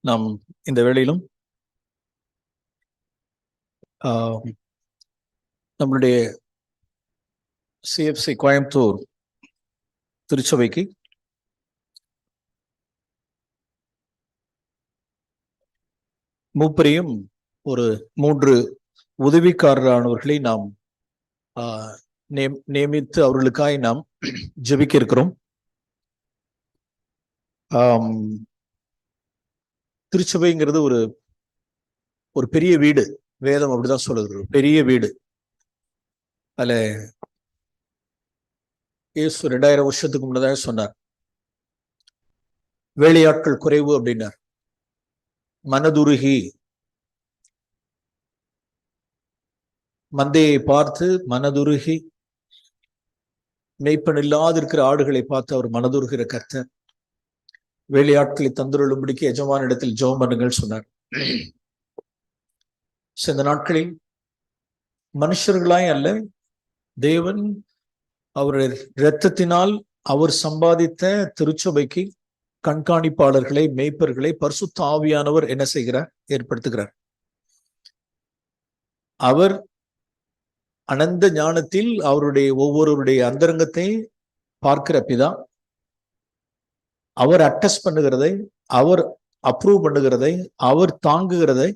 நாம் இந்த வேளையிலும் நம்மளுடைய சிஎஃப்சி கோயம்புத்தூர் திருச்சபைக்கு மூப்பரையும் ஒரு 3 உதவிக்காரரானவர்களை நாம் நியமித்து அவர்களுக்காய் நாம் ஜெபிக்க இருக்கிறோம். திருச்சபைங்கிறது ஒரு பெரிய வீடு. வேதம் அப்படிதான் சொல்லுது, பெரிய வீடு. அதுல இயேசு 2000 வருஷத்துக்கு முன்னதாக சொன்னார், வேலையாட்கள் குறைவு அப்படின்னார். மனதுருகி மந்தையை பார்த்து மனதுருகி மேய்ப்பன் இல்லாது இருக்கிற ஆடுகளை பார்த்து அவர் மனதுருகிற கர்த்தர். வேலையாட்களை தந்துருளும்படிக்கு எஜமான இடத்தில் ஜெபம் பண்ணுங்கள் சொன்னார். இந்த நாட்களில் மனுஷர்களாய் அல்ல, தேவன் அவருடைய இரத்தத்தினால் அவர் சம்பாதித்த திருச்சபைக்கு கண்காணிப்பாளர்களை, மேய்ப்பர்களை பரிசுத்த ஆவியானவர் என்ன செய்கிறார்? ஏற்படுத்துகிறார். அவர் அனந்த ஞானத்தில் அவருடைய ஒவ்வொருவருடைய அந்தரங்கத்தை பார்க்கிற பிதா. அவர் அட்டஸ்ட் பண்ணுகிறதை, அவர் அப்ரூவ் பண்ணுகிறதை, அவர் தாங்குகிறதை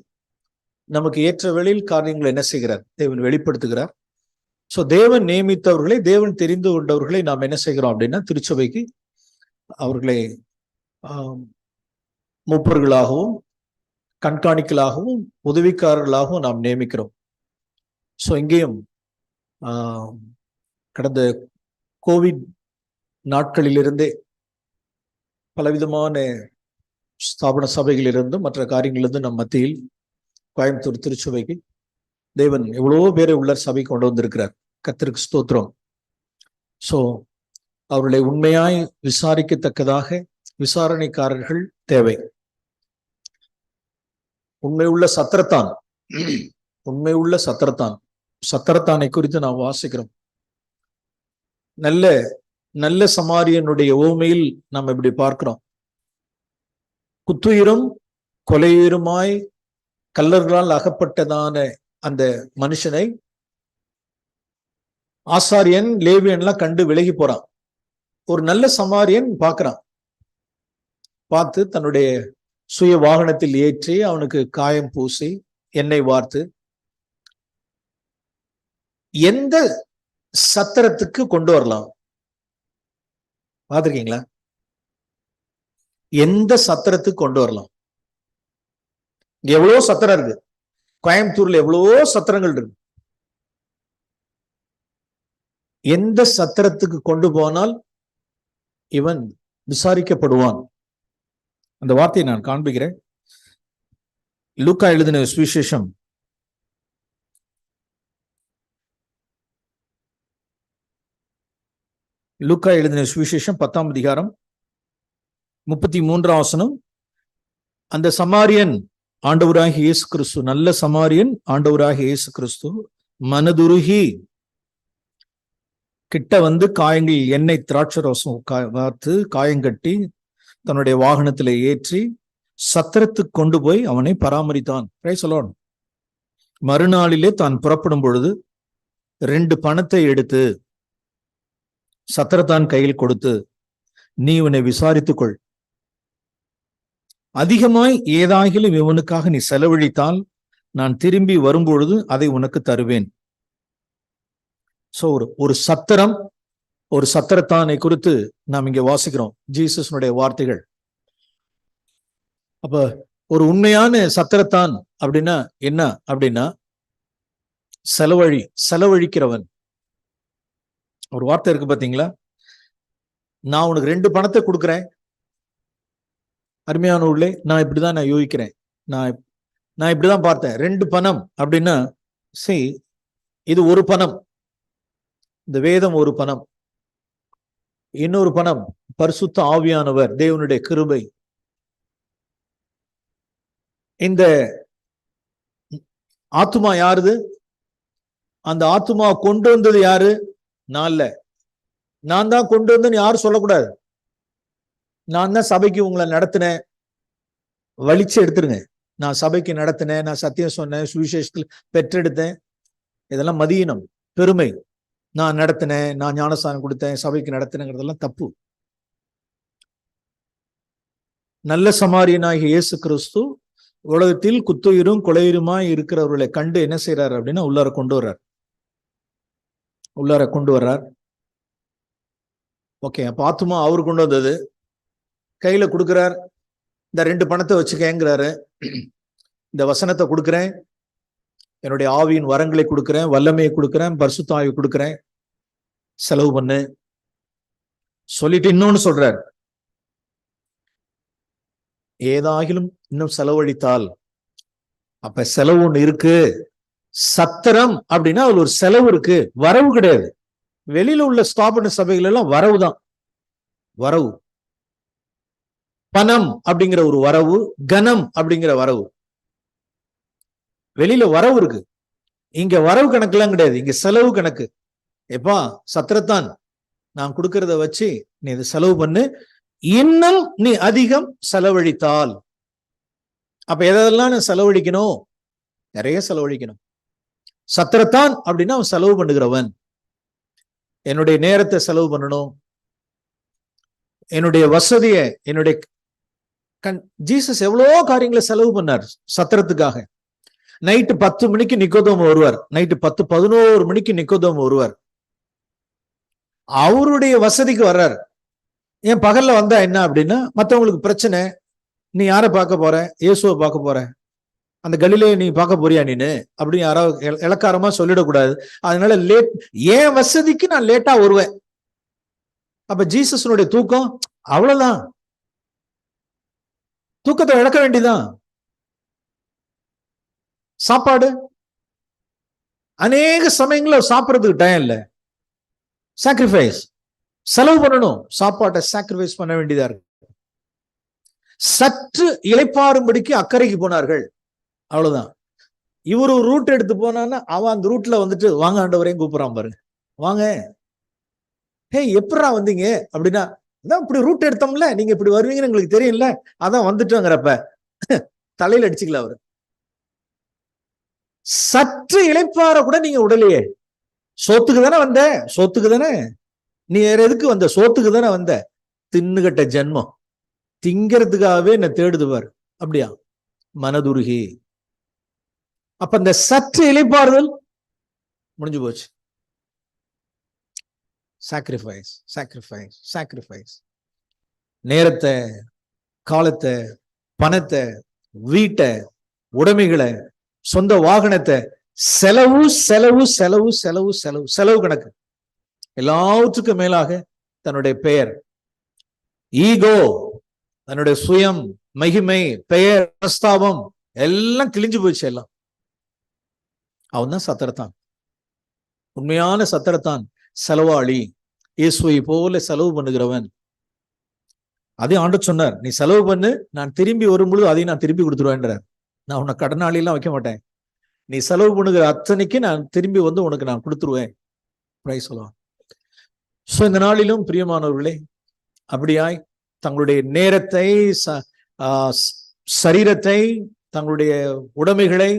நமக்கு ஏற்ற வேளையில் காரியங்களை என்ன செய்கிறார்? தேவன் வெளிப்படுத்துகிறார். சோ தேவன் நியமித்தவர்களை, தேவன் தெரிந்து கொண்டவர்களை நாம் என்ன செய்கிறோம் அப்படின்னா, திருச்சபைக்கு அவர்களை மூப்பர்களாகவும் கண்காணிக்கலாகவும் உதவிக்காரர்களாகவும் நாம் நியமிக்கிறோம். ஸோ இங்கேயும் கடந்த கோவிட் நாட்களிலிருந்தே பலவிதமான ஸ்தாபன சபைகளிலிருந்தும் மற்ற காரியங்களிலிருந்து நம் மத்தியில் கோயம்புத்தூர் திருச்சபைக்கு தேவன் எவ்வளவோ பேரை உள்ள சபை கொண்டு வந்திருக்கிறார். கர்த்தருக்கு ஸ்தோத்திரம். ஸோ அவர்களை உண்மையாய் விசாரிக்கத்தக்கதாக விசாரணைக்காரர்கள் தேவை. உண்மையுள்ள சத்திரத்தான், உண்மையுள்ள சத்திரத்தானை குறித்து நாம் வாசிக்கிறோம். நல்ல சமாரியனுடைய ஓமையில் நாம் இப்படி பார்க்கிறோம். குத்துயிரும் கொலையுயிருமாய் கல்லர்களால் அகப்பட்டதான அந்த மனுஷனை ஆசாரியன் லேவியன்லாம் கண்டு விலகி போறான். ஒரு நல்ல சமாரியன் பார்க்கிறான். பார்த்து தன்னுடைய சுய வாகனத்தில் ஏற்றி அவனுக்கு காயம் பூசி எண்ணெய் வார்த்து எந்த சத்திரத்துக்கு கொண்டு வரலாம்? பார்த்திருக்கீங்களா? எந்த சத்திரத்துக்கு கொண்டு வரலாம்? எவ்வளவோ சத்திரம் இருக்கு. கோயம்புத்தூர்ல எவ்வளவோ சத்திரங்கள் இருக்கு. எந்த சத்திரத்துக்கு கொண்டு போனால் இவன் விசாரிக்கப்படுவான்? அந்த வார்த்தையை நான் காண்பிக்கிறேன். லூக்கா எழுதின சுவிசேஷம் 10ஆம் அதிகாரம் 33ஆம் வசனம். அந்த சமாரியன் ஆண்டவராகிய இயேசு கிறிஸ்து, நல்ல சமாரியன் ஆண்டவராகிய இயேசு கிறிஸ்து மனதுருகி கிட்ட வந்து காயங்களில் எண்ணெய் திராட்சரசம் வார்த்து காயங்கட்டி தன்னுடைய வாகனத்திலே ஏற்றி சத்திரத்துக்கு கொண்டு போய் அவனை பராமரித்தான். மறுநாளிலே தான் புறப்படும் பொழுது 2 பணத்தை எடுத்து சத்திரத்தான் கையில் கொடுத்து, நீ இவனை விசாரித்துக்கொள், அதிகமாய் ஏதாகிலும் இவனுக்காக நீ செலவழித்தால் நான் திரும்பி வரும்பொழுது அதை உனக்கு தருவேன். சோ ஒரு சத்திரம், ஒரு சத்திரத்தானை குறித்து நாம் இங்க வாசிக்கிறோம். ஜீசஸனுடைய வார்த்தைகள். அப்ப ஒரு உண்மையான சத்திரத்தான் அப்படின்னா என்ன அப்படின்னா, செலவழிக்கிறவன். ஒரு வார்த்தை இருக்கு பாத்தீங்களா? நான் உனக்கு 2 பணத்தை கொடுக்குறேன், அருமையான உள்ளே, நான் இப்படிதான் நான் யோசிக்கிறேன், நான் இப்படிதான் பார்த்தேன். 2 பணம் அப்படின்னா, சரி, இது ஒரு பணம், இந்த வேதம் ஒரு பணம். இன்னொரு பணம் பரிசுத்த ஆவியானவர், தேவனுடைய கிருபை. இந்த ஆத்துமா யாருது? அந்த ஆத்துமா கொண்டு வந்தது யாரு? நான் இல்ல, நான் தான் கொண்டு வந்து யாரும் சொல்லக்கூடாது. நான் தான் சபைக்கு உங்களை நடத்தினேன், வலிச்சு எடுத்துருங்க. நான் சபைக்கு நடத்தினேன், நான் சத்தியம் சொன்னேன், சுவிசேஷத்தில் பெற்றெடுத்தேன், இதெல்லாம் மதியினம், பெருமை. நான் நடத்தினேன், நான் ஞானஸ்தானம் கொடுத்தேன், சபைக்கு நடத்தினேங்கிறதெல்லாம் தப்பு. நல்ல சமாரியனாகிய இயேசு கிறிஸ்து உலகத்தில் குத்துயிரும் கொலையுருமாய் இருக்கிறவர்களை கண்டு என்ன செய்யறாரு அப்படின்னா உள்ளார கொண்டு வர்றார். ஓகே, அப்ப ஆத்துமா அவரு கொண்டு வந்தது, கையில கொடுக்கிறார். இந்த 2 பணத்தை வச்சுக்கேங்கிறாரு. இந்த வசனத்தை கொடுக்குறேன், என்னுடைய ஆவியின் வரங்களை கொடுக்குறேன், வல்லமையை கொடுக்குறேன், பரிசுத்த ஆவி கொடுக்குறேன், செலவு பண்ணு சொல்லிட்டு இன்னொன்னு சொல்றார், ஏதாகிலும் இன்னும் செலவழித்தால். அப்ப செலவு ஒண்ணு இருக்கு. சத்திரம் அப்படின்னா அதுல ஒரு செலவு இருக்கு, வரவு கிடையாது. வெளியில உள்ள ஸ்தாபன சபைகள் எல்லாம் வரவு தான், வரவு. பணம் அப்படிங்கிற ஒரு வரவு, கனம் அப்படிங்கிற வரவு. வெளியில வரவு இருக்கு, இங்க வரவு கணக்கு எல்லாம் கிடையாது, இங்க செலவு கணக்கு. எப்பா சத்திரத்தான், நான் கொடுக்கறத வச்சு நீ இதை செலவு பண்ணு, இன்னும் நீ அதிகம் செலவழித்தால். அப்ப எதெல்லாம் நான் செலவழிக்கணும்? நிறைய செலவழிக்கணும். சத்திரத்தான் அப்படின்னா அவன் செலவு பண்ணுகிறவன். என்னுடைய நேரத்தை செலவு பண்ணணும், என்னுடைய வசதியை, என்னுடைய ஜீசஸ் எவ்வளவோ காரியங்களை செலவு பண்ணார் சத்திரத்துக்காக. நைட்டு 10 மணிக்கு நிக்கோதேமு வருவார், நைட்டு 10-11 மணிக்கு நிக்கோதேமு வருவார். அவருடைய வசதிக்கு வர்றார். ஏன் பகல்ல வந்தா என்ன அப்படின்னா, மற்றவங்களுக்கு பிரச்சனை, நீ யாரை பார்க்க போற? இயேசுவை பார்க்க போற, அந்த கலிலேயை நீ பார்க்க போறியா நீனு அப்படின்னு யாராவது இலக்காரமா சொல்லிடக்கூடாது. அதனால லேட், ஏன் வசதிக்கு நான் லேட்டா வருவேன். அப்ப ஜீசஸனுடைய தூக்கம் அவ்வளவுதான், தூக்கத்தை இழக்க வேண்டியதான். சாப்பாடு அநேக சமயங்கள சாப்பிடறதுக்கு டைம் இல்லை, சாக்ரிஃபைஸ், செலவு பண்ணணும், சாப்பாட்டை சாக்ரிஃபைஸ் பண்ண வேண்டியதா இருக்கு. சற்று இளைப்பாறும்படிக்கு அக்கறைக்கு போனார்கள், அவ்வளவுதான். இவர் ஒரு ரூட் எடுத்து போனான்னா அவன் அந்த ரூட்ல வந்துட்டு வாங்க ஆண்டவரையும் கூப்பிடுறான் பாருங்க, வாங்க, ஹே எப்படா வந்தீங்க அப்படின்னா, அதான் இப்படி ரூட் எடுத்தோம்ல, நீங்க இப்படி வருவீங்கன்னு எங்களுக்கு தெரியும்ல, அதான் வந்துட்டோங்கிறப்ப தலையில அடிச்சுக்கல அவரு. சற்று இளைப்பாற கூட நீங்க உடலையே, சோத்துக்கு தானே வந்த, சோத்துக்கு தானே, நீ வேற எதுக்கு வந்த? சோத்துக்கு தானே வந்த, தின்னுகட்ட ஜென்மம், திங்கிறதுக்காகவே என்ன தேடுதுவார். அப்படியா? மனதுருகி. அப்ப இந்த சற்று இளைப்பாறுதல் முடிஞ்சு போச்சு. Sacrifice, sacrifice, sacrifice. நேரத்தை, காலத்தை, பணத்தை, வீட்டை, உடைமைகளை, சொந்த வாகனத்தை, செலவு செலவு செலவு செலவு செலவு செலவு கணக்கு. எல்லாவற்றுக்கும் மேலாக தன்னுடைய பெயர், ஈகோ, தன்னுடைய சுயம், மகிமை, பெயர், பிரஸ்தாபம் எல்லாம் கிழிஞ்சு போச்சு. எல்லாம் அவன் தான் சத்திரத்தான், உண்மையான சத்திரத்தான், செலவாளி, இயேசுவை போல செலவு பண்ணுகிறவன். அதே ஆண்டவர் சொன்னார், நீ செலவு பண்ணு, நான் திரும்பி வரும்பொழுது அதையும் நான் திருப்பி கொடுத்துருவேன்றார். நான் உன்னை கடனாளி எல்லாம் வைக்க மாட்டேன், நீ செலவு பண்ணுகிற அத்தனைக்கு நான் திரும்பி வந்து உனக்கு நான் கொடுத்துருவேன். பிரைஸ் சொல்லலாம். சோ இந்த நாளிலும் பிரியமானவர்களே, அப்படியாய் தங்களுடைய நேரத்தை, சரீரத்தை, தங்களுடைய உடைமைகளை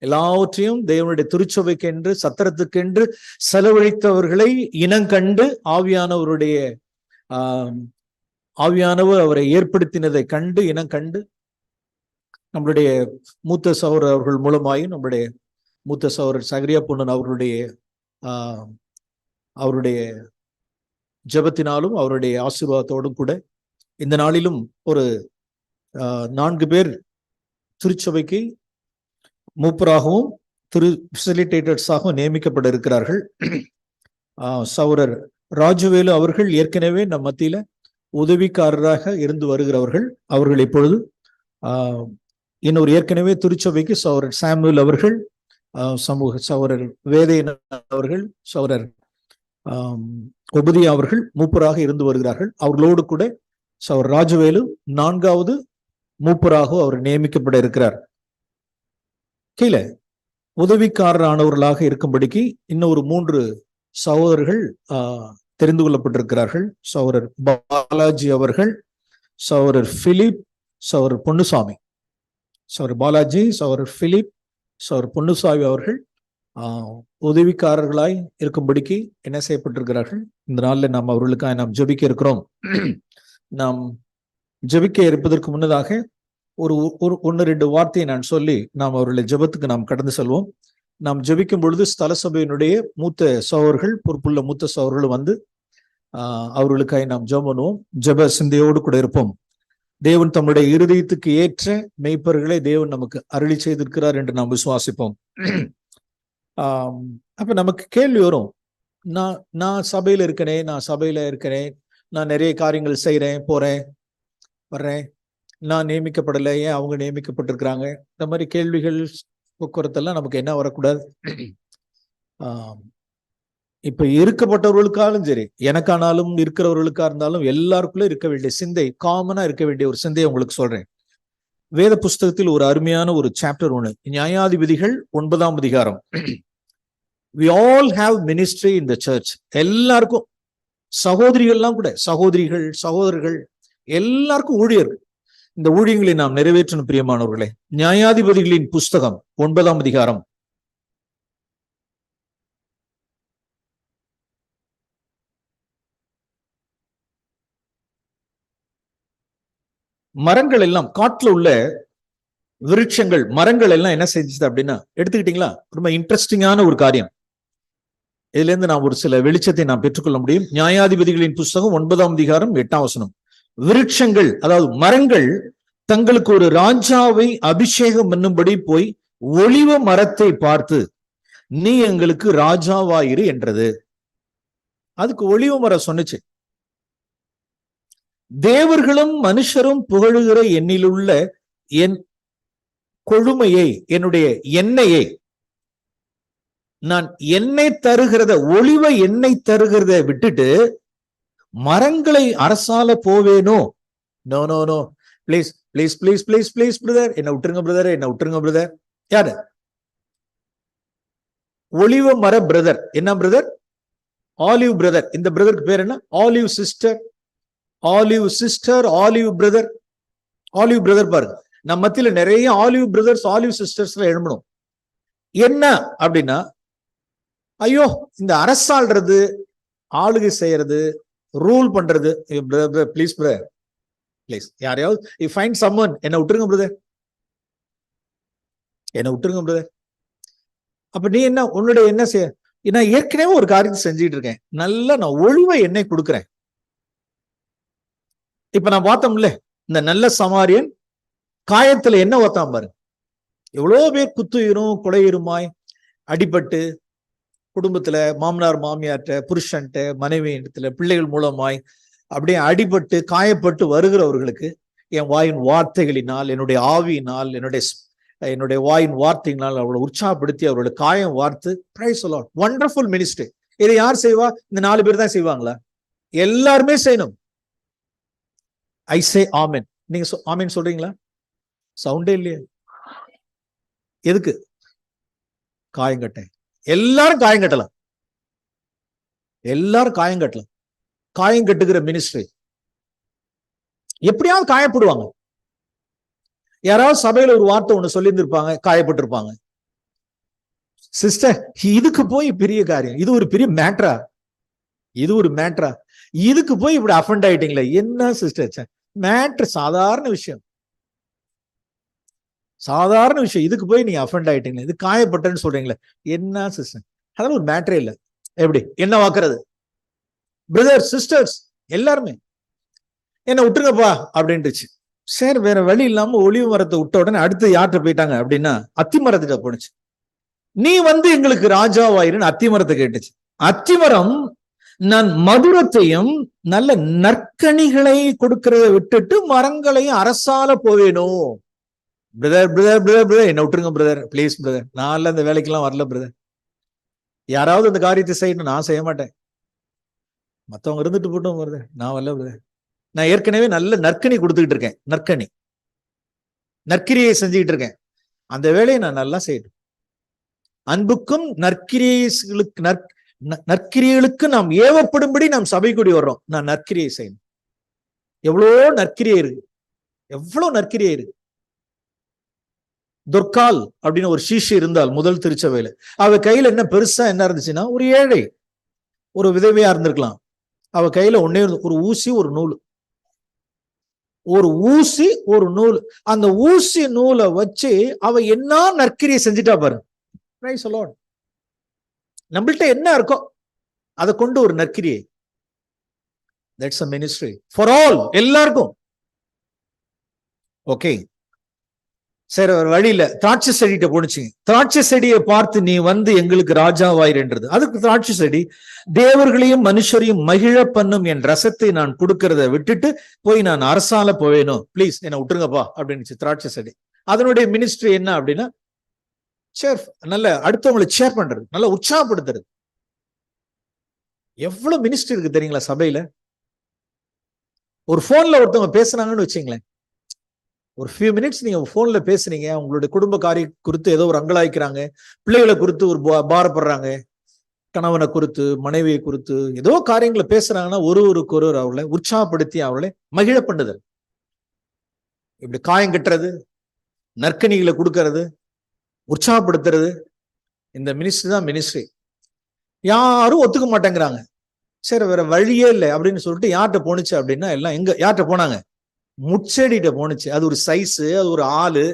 எல்லாவற்றையும் தேவனுடைய திருச்சபைக்கென்று, சத்திரத்துக்கென்று செலவழித்தவர்களை இனங்கண்டு ஆவியானவர் அவரை ஏற்படுத்தினதை கண்டு இனங்கண்டு, நம்மளுடைய மூத்த சகோதரர் அவர்கள் மூலமாயும், நம்முடைய மூத்த சகோதரர் சகரியா பொன்னன் அவருடைய ஜெபத்தினாலும் அவருடைய ஆசீர்வாதத்தோடும் கூட இந்த நாளிலும் ஒரு 4 பேர் திருச்சபைக்கு மூப்பராகவும் ஃபெசிலிட்டேட்டர்ஸாகவும் நியமிக்கப்பட இருக்கிறார்கள். சகோதரர் ராஜுவேலு அவர்கள் ஏற்கனவே நம் மத்தியில உதவிக்காரராக இருந்து வருகிறவர்கள். அவர்கள் இப்பொழுது இன்னொரு ஏற்கனவே திருச்சபைக்கு சகோதரர் சாமுவேல் அவர்கள், சகோதரர் வேதையன் அவர்கள், சகோதரர் ஒபதியா அவர்கள் மூப்பராக இருந்து வருகிறார்கள். அவர்களோடு கூட சகோதரர் ராஜுவேலு 4வது மூப்பராக அவர் நியமிக்கப்பட இருக்கிறார். கீழே உதவிக்காரரானவர்களாக இருக்கும்படிக்கு இன்னொரு 3 சகோதரர்கள் தெரிந்து கொள்ளப்பட்டிருக்கிறார்கள். சகோதரர் பாலாஜி அவர்கள், சகோதரர் பிலிப், சகோதரர் பொன்னுசாமி. சகோதரர் பாலாஜி, சகோதரர் பிலிப், சகோதரர் பொன்னுசாமி அவர்கள் உதவிக்காரர்களாய் இருக்கும்படிக்கு என்ன செய்யப்பட்டிருக்கிறார்கள். இந்த நாளில் நாம் அவர்களுக்காக நாம் ஜெபிக்க இருக்கிறோம். நாம் ஜெபிக்க இருப்பதற்கு முன்னதாக ஒரு 1-2 வார்த்தையை நான் சொல்லி நாம் அவர்களை ஜெபத்துக்கு நாம் கடந்து செல்வோம். நாம் ஜெபிக்கும் பொழுது ஸ்தல சபையினுடைய மூத்த சகோதரர்கள், பொறுப்புள்ள மூத்த சகோதரர்கள் வந்து அவர்களுக்காக நாம் ஜெபம் பண்ணுவோம். ஜெப சிந்தையோடு கூட இருப்போம். தேவன் தம்முடைய இருதயத்துக்கு ஏற்ற மெய்ப்பர்களை தேவன் நமக்கு அருளி செய்திருக்கிறார் என்று நாம் விசுவாசிப்போம். அப்ப நமக்கு கேள்வி வரும், நான் சபையில இருக்கிறேன், நான் நிறைய காரியங்கள் செய்யறேன், போறேன், வர்றேன், நான் நியமிக்கப்படலை, ஏன் அவங்க நியமிக்கப்பட்டிருக்கிறாங்க? இந்த மாதிரி கேள்விகள் போக்குவரத்தெல்லாம் நமக்கு என்ன வரக்கூடாது. இப்ப இருக்கப்பட்டவர்களுக்காலும் சரி, எனக்கானாலும் இருக்கிறவர்களுக்கா இருந்தாலும் எல்லாருக்குள்ள இருக்க வேண்டிய சிந்தை, காமனா இருக்க வேண்டிய ஒரு சிந்தையை உங்களுக்கு சொல்றேன். வேத புஸ்தகத்தில் ஒரு அருமையான ஒரு சாப்டர் ஒண்ணு, நியாயாதிபதிகள் 9ஆம் அதிகாரம். We all have ministry in the church. எல்லாருக்கும், சகோதரிகள்லாம் கூட, சகோதரர்கள் எல்லாருக்கும் ஊழியர்கள். இந்த ஊழியங்களை நாம் நிறைவேற்றணும் பிரியமானவர்களே. நியாயாதிபதிகளின் புஸ்தகம் 9ஆம் அதிகாரம். மரங்கள் எல்லாம், காட்டுல உள்ள விருட்சங்கள், மரங்கள் எல்லாம் என்ன செஞ்சது அப்படின்னா, எடுத்துக்கிட்டீங்களா? ரொம்ப இன்ட்ரெஸ்டிங்கான ஒரு காரியம். இதுல இருந்து நாம் ஒரு சில வெளிச்சத்தை நாம் பெற்றுக்கொள்ள முடியும். நியாயாதிபதிகளின் புஸ்தகம் 9ஆம் அதிகாரம் 8ஆம் வசனம். விருட்சங்கள், அதாவது மரங்கள், தங்களுக்கு ஒரு ராஜாவை அபிஷேகம் பண்ணும்படி போய் ஒலிவ மரத்தை பார்த்து, நீ எங்களுக்கு ராஜாவாயிரு என்றது. அதுக்கு ஒலிவ மரம் சொன்னுச்சு, தேவர்களும் மனுஷரும் புகழுகிற என்னிலுள்ள என் கொழுமையை, என்னுடைய எண்ணெயை, நான் எண்ணெய் தருகிறத, ஒளிவ எண்ணெய் தருகிறத விட்டுட்டு மரங்களை அரசால போவேனோ? No no no, please please please please please brother, என்ன விட்டுருங்க பிரதர், என்ன விட்டுருங்க பிரதர். யாரு? ஒளிவ மர பிரதர். என்ன பிரதர்? Olive brother. இந்த பிரதருக்கு பேர் என்ன? Olive sister, olive sister, olive brother. Olive brother பாருங்க, நம்ம மத்தியில நிறைய ஆலிவ் பிரதர்ஸ், ஆலிவ் சிஸ்டர்ஸ்ல எழும்பணும். என்ன அப்படின்னா, ஐயோ இந்த அரசாள்றது, ஆளுகை செய்யறது, ரூல் பண்றது, ப்ளீஸ் பிரதர், ப்ளீஸ் யாரையாவது, யூ ஃபைண்ட் சம்வன், என்ன விட்டுருங்க பிரதர், என்ன விட்டுருங்க பிரதர். அப்ப நீ என்ன, உன்னுடைய என்ன செய்ய, நான் ஏற்கனவே ஒரு காரியத்தை செஞ்சுட்டு இருக்கேன், நல்லா நான் ஒளிவ எண்ணெய் கொடுக்குறேன். இப்ப நான் பார்த்தோம்ல, இந்த நல்ல சமாரியன் காயத்துல என்ன ஓத்தாம் பாருங்க. எவ்வளவு பேர் குத்துயிரும் கொலையுருமாய் அடிபட்டு, குடும்பத்துல மாமனார் மாமியார்ட்ட, புருஷன்ட்ட, மனைவி இடத்துல, பிள்ளைகள் மூலமாய் அப்படியே அடிபட்டு காயப்பட்டு வருகிறவர்களுக்கு என் வாயின் வார்த்தைகளினால், என்னுடைய ஆவியினால், என்னுடைய வாயின் வார்த்தையினால் அவர்களை உற்சாகப்படுத்தி அவர்களை காயம் வார்த்து, praise the Lord, wonderful ministry. இதை யார் செய்வா? இந்த 4 பேர் தான் செய்வாங்களா? எல்லாருமே செய்யணும். ஐ சே ஆமென். நீங்க ஆமென் சொல்றீங்களா? சவுண்டே இல்லையே. எதுக்கு? காயங்கட்ட. எல்லாரும் காயங்கட்டலாம், எல்லாரும் காயங்கட்டலாம். காயம் கட்டுகிற மினிஸ்ட்ரி. எப்படியாவது காயப்படுவாங்க. யாராவது சபையில ஒரு வார்த்தை ஒண்ணு சொல்லி இருந்திருப்பாங்க, காயப்பட்டிருப்பாங்க. சிஸ்டர், இதுக்கு போய் பெரிய காரியம், இது ஒரு பெரிய மேட்ரா, இது ஒரு மேட்ரா, இதுக்கு போய் இப்படி அஃபண்ட் ஆயிட்டீங்களா? என்ன சிஸ்டர், மேட்ரு சாதாரண விஷயம், சாதாரண விஷயம், இதுக்கு போய் நீங்க அஃபண்ட் ஆயிட்டீங்களா? இது காயப்பட்டேன்னு சொல்றீங்களே, என்ன சிஸ்டர், அதெல்லாம் ஒரு மேட்டரே இல்லை. எப்படி என்ன வாக்குறது? பிரதர் சிஸ்டர்ஸ் எல்லாருமே என்ன விட்டுருங்கப்பா அப்படின்ட்டுச்சு. சரி, வேற வழி இல்லாம ஒளிவு மரத்தை விட்ட உடனே அடுத்து யார்கிட்ட போயிட்டாங்க அப்படின்னா, அத்திமரத்துக்கு போனுச்சு. நீ வந்து எங்களுக்கு ராஜாவாயிருன்னு அத்திமரத்தை கேட்டுச்சு. அத்திமரம், நான் மதுரத்தையும் நல்ல நற்கனிகளை கொடுக்கறத விட்டுட்டு மரங்களையும் அரசால போவேனோ? பிரதர் பிரதர் பிரதர் பிரதர், என்ன விட்டுருங்க பிரதர், பிளீஸ் பிரதர், நான் இந்த வேலைக்கெல்லாம் வரல பிரதர். யாராவது அந்த காரியத்தை செய்யணும், நான் செய்ய மாட்டேன், மத்தவங்க இருந்துட்டு போட்டும் பிரதர், நான் வரல பிரதர். நான் ஏற்கனவே நல்ல நற்கனி கொடுத்துக்கிட்டு இருக்கேன், நற்கிரியை செஞ்சுக்கிட்டு இருக்கேன், அந்த வேலையை நான் நல்லா செய்யணும். அன்புக்கும் நற்கிரியைகளுக்கு நற்கிரியைகளுக்கு நாம் ஏவப்படும்படி நாம் சபை கூடி வர்றோம். நான் நற்கிரியை செய்யணும். எவ்வளோ நற்கிரியை இருக்கு, எவ்வளவு நற்கிரியை இருக்கு. துர்கால் அப்படின்னு ஒரு சீஷி இருந்தால் முதல் திருச்சபையில, அவ கையில என்ன பெருசா என்ன இருந்துச்சுன்னா, ஒரு ஏழை, ஒரு விதவையா இருந்திருக்கலாம். அவ கையில ஒன்னே ஒரு ஊசி, ஒரு நூல், ஒரு ஊசி ஒரு நூல். அந்த ஊசி நூலை வச்சு அவ என்ன நற்கிரியை செஞ்சுட்டா பாரு. நம்மள்ட்ட என்ன இருக்கோ அதை கொண்டு ஒரு நற்கிரியை. That's a ministry for all, எல்லாருக்கும். ஓகே, சரி, ஒரு வழியில திராட்சை செடிகிட்ட போனுச்சுங்க. திராட்சை செடியை பார்த்து நீ வந்து எங்களுக்கு ராஜாவாயிரன்றது. அதுக்கு திராட்சை செடி, தேவர்களையும் மனுஷரையும் மகிழ பண்ணும் என் ரசத்தை நான் கொடுக்கறத விட்டுட்டு போய் நான் அரசால போவேணும், பிளீஸ் என்ன விட்டுருங்கப்பா அப்படின்னு திராட்சை செடி. அதனுடைய மினிஸ்ட்ரி என்ன அப்படின்னா, சேர், நல்ல அடுத்தவங்களை சேர் பண்றது, நல்ல உற்சாகப்படுத்துறது. எவ்வளவு மினிஸ்ட்ரி இருக்கு தெரியுங்களா சபையில? ஒரு போன்ல ஒருத்தவங்க பேசுனாங்கன்னு வச்சுங்களேன், ஒரு ஃபியூ மினிட்ஸ் நீங்க போன்ல பேசுனீங்க, உங்களுடைய குடும்ப காரியம் குறித்து ஏதோ ஒரு அங்கலாய்க்கிறாங்க, பிள்ளைகளை குறித்து ஒரு பாரப்படுறாங்க, கணவனை குறித்து, மனைவியை குறித்து ஏதோ காரியங்களை பேசுறாங்கன்னா ஒருவருக்கு ஒருவர் அவளை உற்சாகப்படுத்தி அவளை மகிழ பண்ணுதல். இப்படி காயம் கட்டுறது, நற்கனிகளை கொடுக்கறது, உற்சாகப்படுத்துறது, இந்த மினிஸ்ட்ரி தான் மினிஸ்ட்ரி. யாரும் ஒத்துக்க மாட்டேங்கிறாங்க. சரி, வேற வழியே இல்லை அப்படின்னு சொல்லிட்டு யார்கிட்ட போனுச்சு அப்படின்னா, எல்லாம் எங்க யார்கிட்ட போனாங்க? முச்செடிட்ட போனுச்சு. அது ஒரு சைஸு, அது ஒரு ஆளு,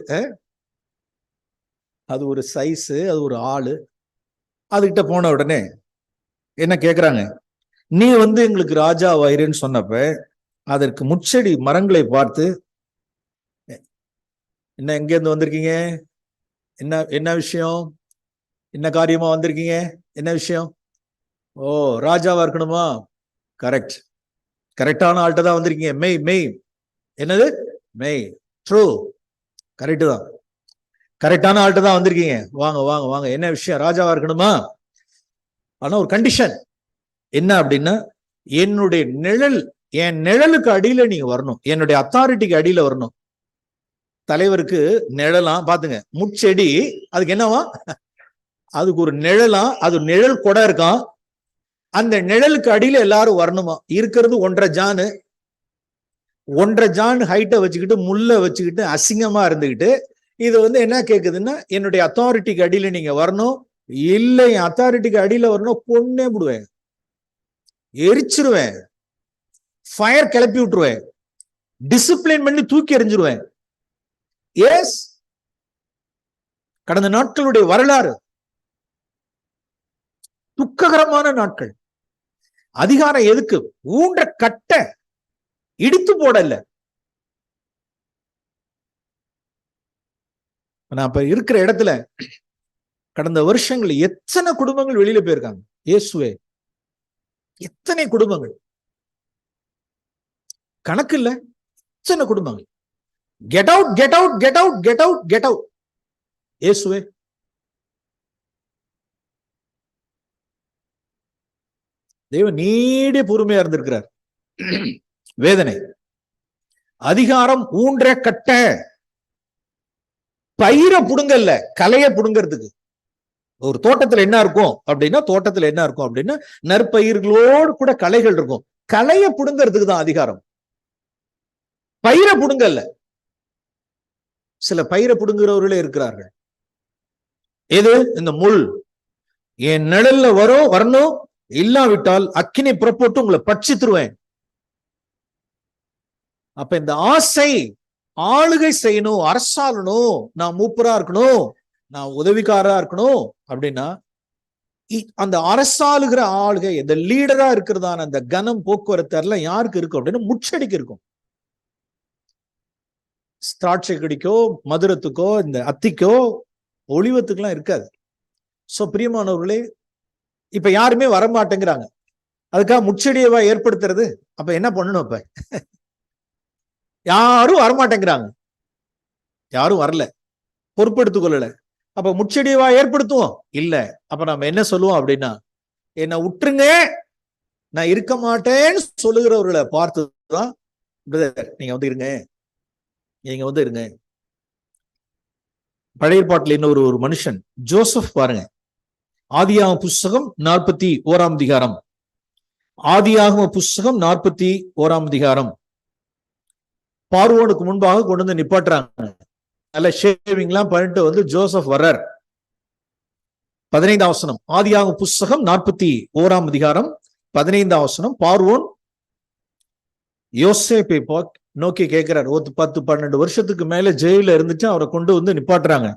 அது ஒரு சைஸு, அது ஒரு ஆளு. அதுகிட்ட போன உடனே என்ன கேக்குறாங்க? நீ வந்து எங்களுக்கு ராஜா வயிறுன்னு சொன்னப்ப அதற்கு முச்செடி மரங்களை பார்த்து, என்ன எங்க இருந்து வந்திருக்கீங்க, என்ன என்ன விஷயம், என்ன காரியமா வந்திருக்கீங்க, என்ன விஷயம்? ஓ, ராஜாவா இருக்கணுமா? கரெக்ட், கரெக்டான ஆள்கிட்ட தான் வந்திருக்கீங்க. மெய் மெய், என்னது மெய், ட்ரூ, கரெக்டு தான், கரெக்டான ஆள்கிட்ட தான் வந்திருக்கீங்க. வாங்க வாங்க வாங்க, என்ன விஷயம்? ராஜாவா இருக்கணுமா? ஆனா ஒரு கண்டிஷன் என்ன அப்படின்னா, என்னுடைய நிழல், என் நிழலுக்கு அடியில நீங்க வரணும், என்னுடைய அத்தாரிட்டிக்கு அடியில வரணும். தலைவருக்கு நிழலாம் பாத்துங்க, முச்செடி, அதுக்கு என்னவா, அதுக்கு ஒரு நிழலாம், அது நிழல் கொடை இருக்கான். அந்த நிழலுக்கு அடியில எல்லாரும் வரணுமா. இருக்கிறது 1.5 ஜானு, 1.5 ஜான் ஹைட்டை வச்சுக்கிட்டு, முள்ள வச்சுக்கிட்டு, அசிங்கமா இருந்துகிட்டு, இது வந்து என்ன கேக்குதுன்னா, என்னுடைய அத்தாரிட்டிக்கு அடியில நீங்க வரணும், இல்லை என் அத்தாரிட்டிக்கு அடியில வரணும், கொன்னே விடுவேன், எரிச்சிருவேன், ஃபயர் கிளப்பி விட்டுருவேன், டிசிப்ளின் பண்ணி தூக்கி எறிஞ்சிருவேன். எஸ், கடந்த நாட்களுடைய வரலாறு துக்ககரமான நாட்கள். அதிகாரம் எதுக்கு? ஊன்ற கட்ட இடித்து போடல. நான் இப்ப இருக்கிற இடத்துல கடந்த வருஷங்கள் எத்தனை குடும்பங்கள் வெளியில போயிருக்காங்க. இயேசுவே, எத்தனை குடும்பங்கள், கணக்கு இல்ல, எத்தனை குடும்பங்கள். Get out, get out, get out, get out, get out. இயேசுவே, தேவன் நீடிய பொறுமையா இருந்திருக்கிறார். வேதனை, அதிகாரம் ஊன்ற கட்ட, பயிரை புடுங்கல்ல, கலைய புடுங்கிறதுக்கு. ஒரு தோட்டத்துல என்ன இருக்கும் அப்படின்னா, தோட்டத்துல என்ன இருக்கும் அப்படின்னா, நற்பயிர்களோடு கூட களைகள் இருக்கும். கலைய புடுங்கிறதுக்கு தான் அதிகாரம், பயிரை புடுங்கல்ல. சில பயிரை புடுங்குறவர்களே இருக்கிறார்கள். எது? இந்த முள் என் நிழல்ல வரணும், இல்லாவிட்டால் அக்கினி புறப்பட்டு உங்களை பட்சித்துருவேன். அப்ப இந்த ஆசை, ஆளுகை செய்யணும், அரசாளணும், நான் மூப்பரா இருக்கணும், நான் உதவிக்காரா இருக்கணும் அப்படின்னா, அந்த அரசாளுகிற ஆளுகை, இந்த லீடரா இருக்கிறதான அந்த கனம், போக்குவரத்து எல்லாம் யாருக்கு இருக்கும் அப்படின்னா, முச்சடிக்கு இருக்கும். திராட்சை கடிக்கோ, மதுரத்துக்கோ, இந்த அத்திக்கோ, ஒளிவத்துக்கெல்லாம் இருக்காது. சோ பிரியமானவர்களே, இப்ப யாருமே வரமாட்டேங்கிறாங்க. அதுக்காக முச்செடியவா ஏற்படுத்துறது? அப்ப என்ன பண்ணணும்? இப்ப யாரும் வரமாட்டேங்கிறாங்க, யாரும் வரல, பொறுப்பெடுத்துக் கொள்ளல. அப்ப முச்செடியவா ஏற்படுத்துவோம் இல்ல. அப்ப நம்ம என்ன சொல்லுவோம் அப்படின்னா, என்ன விட்டுருங்க, நான் இருக்க மாட்டேன்னு சொல்லுகிறவர்களை பார்த்துதான், நீங்க வந்து இருங்க, நீங்க வந்து இருங்க. பழைய ஏற்பாட்டில் இன்னொரு ஒரு மனுஷன் ஜோசப் பாருங்க, ஆதியாகம புஸ்தகம் 41ஆம் அதிகாரம். ஆதியாகம புஸ்தகம் 41ஆம் அதிகாரம். பார்வோனுக்கு முன்பாக கொண்டு வந்து நிப்பாட்டுறாங்க. நல்ல ஷேவிங்லாம் பண்ணிட்டு வந்து ஜோசப் வர்றார். 15ஆம் வசனம். ஆதியாகம புஸ்தகம் 41ஆம் அதிகாரம் 15ஆம் வசனம். பார்வோன் யோசேப்பை நோக்கி கேட்கிறார். 10-12 வருஷத்துக்கு மேல ஜெயில இருந்துட்டு அவரை கொண்டு வந்து நிப்பாட்டுறாங்க.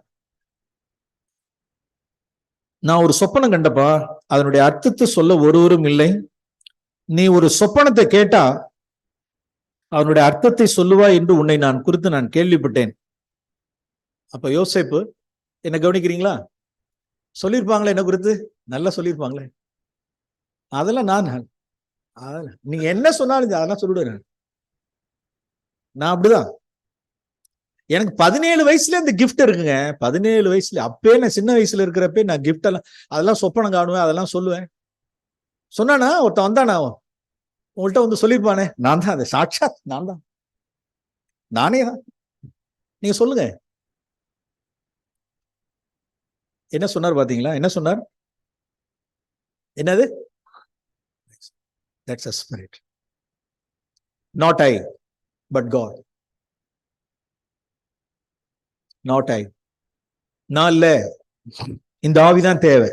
நான் ஒரு சொப்பனம் கண்டப்பா, அதனுடைய அர்த்தத்தை சொல்ல ஒருவரும் இல்லை. நீ ஒரு சொப்பனத்தை கேட்டா அவனுடைய அர்த்தத்தை சொல்லுவா என்று உன்னை நான் குறித்து நான் கேள்விப்பட்டேன். அப்ப யோசேப்பு, என்ன கவனிக்கிறீங்களா? சொல்லியிருப்பாங்களே என்ன குறித்து? நல்லா சொல்லியிருப்பாங்களே. அதெல்லாம் நீங்க என்ன சொன்னாலும் அதெல்லாம் சொல்லிடுவேன். நான் அப்படிதான். எனக்கு 17 வயசுல இந்த கிஃப்ட் இருக்குங்க. 17 வயசுல, அப்பே நான் சின்ன வயசுல இருக்கிறப்ப நான் கிஃப்ட் எல்லாம் அதெல்லாம் சொப்பனம் காணுவேன், அதெல்லாம் சொல்லுவேன். சொன்னானா ஒருத்தன் வந்தானா, உங்கள்கிட்ட வந்து சொல்லியிருப்பானே, நான் தான் அது சாட்சாத் நான் தான், நானே தான். நீங்க சொல்லுங்க. என்ன சொன்னார் பாத்தீங்களா? என்ன சொன்னார்? என்னது? That's a spirit. Not I, but God. Not I. நான் இல்ல, இந்த ஆவிதான் தேவை.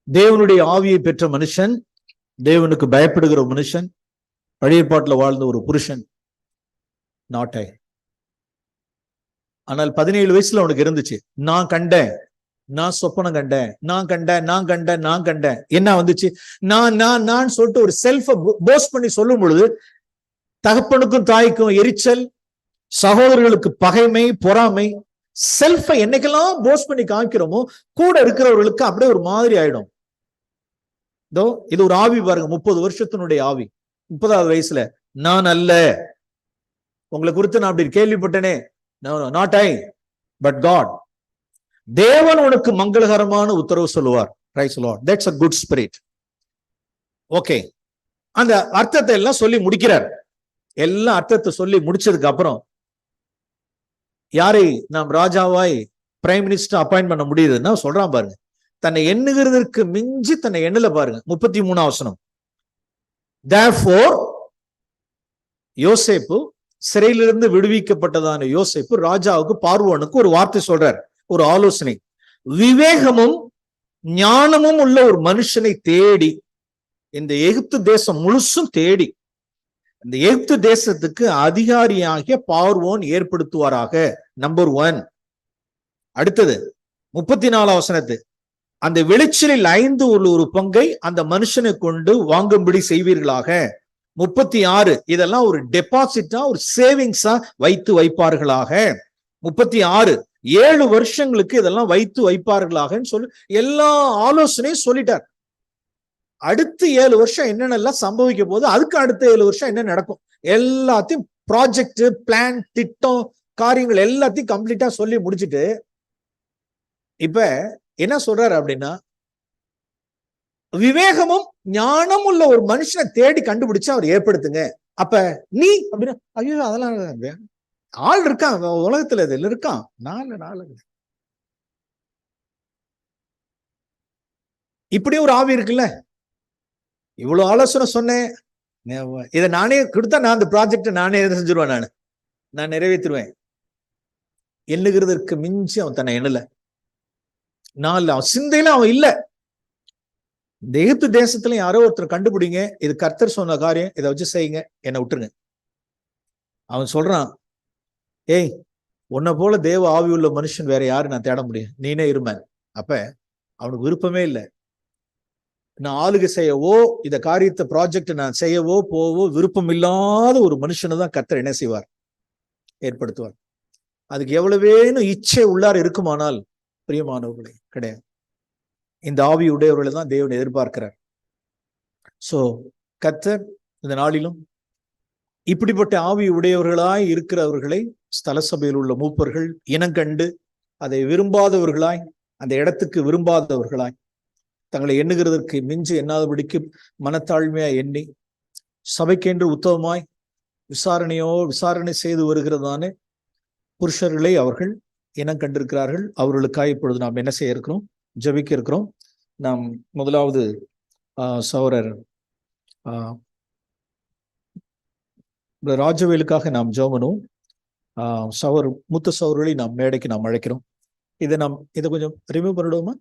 தேவனுடைய ஆவியை பெற்ற மனுஷன், தேவனுக்கு பயப்படுகிற மனுஷன், பழைய பாட்டுல வாழ்ந்த ஒரு புருஷன். Not I. ஆனால் 17 வயசுல அவனுக்கு இருந்துச்சு. நான் கண்டேன், நான் சொப்பனம் கண்டேன், நான் கண்டேன், நான் கண்டேன், நான் கண்டேன். என்ன வந்துச்சு? நான் சொல்லிட்டு ஒரு செல்ஃப போஸ்ட் பண்ணி சொல்லும் பொழுது தகப்பனுக்கும் தாய்க்கும் எரிச்சல், சகோதரர்களுக்கு பகைமை, பொறாமை. செல்ஃபை என்னைக்கெல்லாம் போஸ்ட் பண்ணி காமிக்கிறோமோ கூட இருக்கிறவர்களுக்கு அப்படியே ஒரு மாதிரி ஆயிடும். இது ஒரு ஆவி பாருங்க, 30 வருஷத்தினுடைய ஆவி. 30வது வயசுல நான் அல்ல, உங்களை குறித்து நான் அப்படி கேள்விப்பட்டேனே, நாட் ஐ பட் காட். தேவன் உனக்கு மங்களகரமான உத்தரவு சொல்லுவார். Praise the Lord. That's a good spirit. Okay, அந்த அர்த்தத்தை எல்லாம் சொல்லி முடிக்கிறார். எல்லா அர்த்தத்தை சொல்லி முடிச்சதுக்கு அப்புறம் யாரை நாம் ராஜாவாய் பிரைம் மினிஸ்டர் அப்பாயிண்ட் பண்ண முடியுதுன்னா சொல்றான் பாருங்க, தன்னை எண்ணுகிறதற்கு மிஞ்சி தன்னை எண்ணல பாருங்க. 33ஆம் வசனம். Therefore யோசேப்பு, சிறையிலிருந்து விடுவிக்கப்பட்டதான யோசேப்பு ராஜாவுக்கு, பார்வோனுக்கு ஒரு வார்த்தை சொல்றார், ஒரு ஆலோசனை. விவேகமும் ஞானமும் உள்ள ஒரு மனுஷனை தேடி, இந்த எகிப்து தேசம் முழுசும் தேடி, இந்த எகிப்து தேசத்துக்கு அதிகாரியாகிய பார்வோன் ஏற்படுத்துவாராக. நம்பர் 1. அடுத்தது 34ஆம் வசனத்து. அந்த விளைச்சலில் 5 பங்கை அந்த மனுஷனை கொண்டு வாங்கும்படி செய்வீர்களாக. 36 இதெல்லாம் ஒரு டெபாசிட்டா, ஒரு சேவிங்ஸா வைத்து வைப்பார்களாக. 36 7 வருஷங்களுக்கு இதெல்லாம் வைத்து வைப்பார்களாக சொல்லி எல்லா ஆலோசனையும் சொல்லிட்டார். அடுத்து 7 வருஷம் என்னென்னலாம் சம்பவிக்க போது, அதுக்கு அடுத்த 7 வருஷம் என்ன நடக்கும், எல்லாத்தையும் ப்ராஜெக்ட், பிளான், திட்டம், காரியங்கள் எல்லாத்தையும் கம்ப்ளீட்டா சொல்லி முடிச்சுட்டு இப்ப என்ன சொல்றாரு அப்படின்னா, விவேகமும் ஞானம் உள்ள ஒரு மனுஷனை தேடி கண்டுபிடிச்சு அவர் ஏற்படுத்துங்க. அப்ப நீ அப்படின்னா, ஐயோ அதெல்லாம் ஆள் இருக்கான் உலகத்துல, இதுல இருக்கான். 4 இப்படி ஒரு ஆவி இருக்குல்ல. இவ்வளவு ஆலோசனை சொன்னேன், இதை நானே கொடுத்தா நான் அந்த ப்ராஜெக்ட் நானே செஞ்சிருவேன், நான் நிறைவேற்றுவேன். எண்ணுகிறதற்கு மிஞ்சி அவன் தன்னை எண்ணல. நான் அவன் சிந்தையில அவன் இல்ல. இந்த எகிப்து தேசத்துல யாரோ ஒருத்தர் கண்டுபிடிங்க, இது கர்த்தர் சொன்ன காரியம், இதை வச்சு செய்யுங்க, என்னை விட்டுருங்க. அவன் சொல்றான், ஏய் உன்னை போல தேவ ஆவி உள்ள மனுஷன் வேற யாரு நான் தேட முடியும், நீனே இருமேன். அப்ப அவனுக்கு விருப்பமே இல்லை. நான் ஆளுகை செய்யவோ, இந்த காரியத்தை ப்ராஜெக்ட் நான் செய்யவோ போவோ விருப்பம் இல்லாத ஒரு மனுஷனை தான் கர்த்தர் என்ன செய்வார், ஏற்படுத்துவார். அதுக்கு எவ்வளவேனும் இச்சை உள்ளார் இருக்குமானால் பிரியமானவர்களே கிடையாது. இந்த ஆவி உடையவர்களை தான் தேவன் எதிர்பார்க்கிறார். சோ கர்த்தர் இந்த நாளிலும் இப்படிப்பட்ட ஆவி உடையவர்களாய் இருக்கிறவர்களை ஸ்தல சபையில் உள்ள மூப்பர்கள் இனங்கண்டு அதை விரும்பாதவர்களாய், அந்த இடத்துக்கு விரும்பாதவர்களாய், தங்களை எண்ணுகிறதற்கு மிஞ்சி எண்ணாதபடிக்கு மனத்தாழ்மையா எண்ணி சபைக்கென்று உத்தமமாய் விசாரணை செய்து வருகிறதானே புருஷர்களை அவர்கள் இனம் கண்டிருக்கிறார்கள். அவர்களுக்காக இப்பொழுது நாம் என்ன செய்ய இருக்கிறோம், ஜெபிக்க இருக்கிறோம். நாம் முதலாவது சௌரர் ராஜவேலுக்காக நாம் ஜெபம் மூத்த சௌரர்களை நாம் மேடைக்கு நாம் அழைக்கிறோம். இதை கொஞ்சம் ரிமூவ் பண்ணிடுவோமா?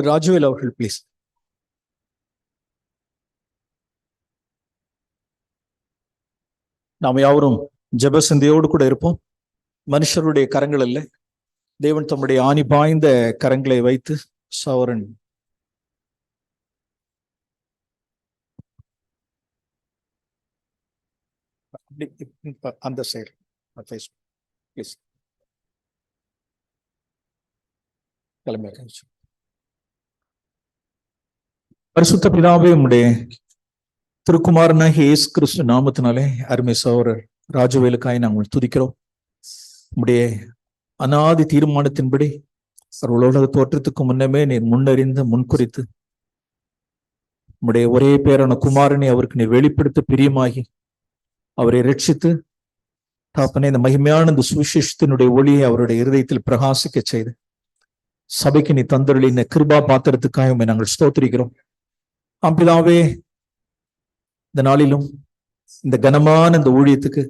ராஜவேல் அவர்கள் ப்ளீஸ். நாம் யாவரும் ஜெப சிந்தையோடு கூட இருப்போம். மனுஷருடைய கரங்கள் அல்ல, தேவன் தம்முடைய ஆணி பாய்ந்த கரங்களை வைத்து சௌரன் அந்த சைடு ப்ளீஸ் பரிசுத்த பிதாவே, உம்முடைய திருக்குமாரனாகிய இயேசு கிறிஸ்து நாமத்தினாலே அருமை சகோதரர் ராஜவேலுக்காய் நாங்கள் துதிக்கிறோம். உம்முடைய அநாதி தீர்மானத்தின்படி உலக தோற்றத்துக்கு முன்னமே நீர் முன்னறிந்து முன்குறித்து உம்முடைய ஒரே பேரான குமாரனை அவருக்கு நீர் வெளிப்படுத்த பிரியமாகி அவரை ரட்சித்து தாப்பனே இந்த மகிமையான இந்த சுவிசேஷத்தினுடைய ஒளியை அவருடைய இருதயத்தில் பிரகாசிக்க செய்து சபைக்கு நீ தந்தருளி இந்த கிருபா பாத்திரத்துக்காக நாங்கள் ஸ்தோத்திரிக்கிறோம். பிதாவே, இந்த நாளிலும் இந்த கனமான இந்த ஊழியத்துக்கு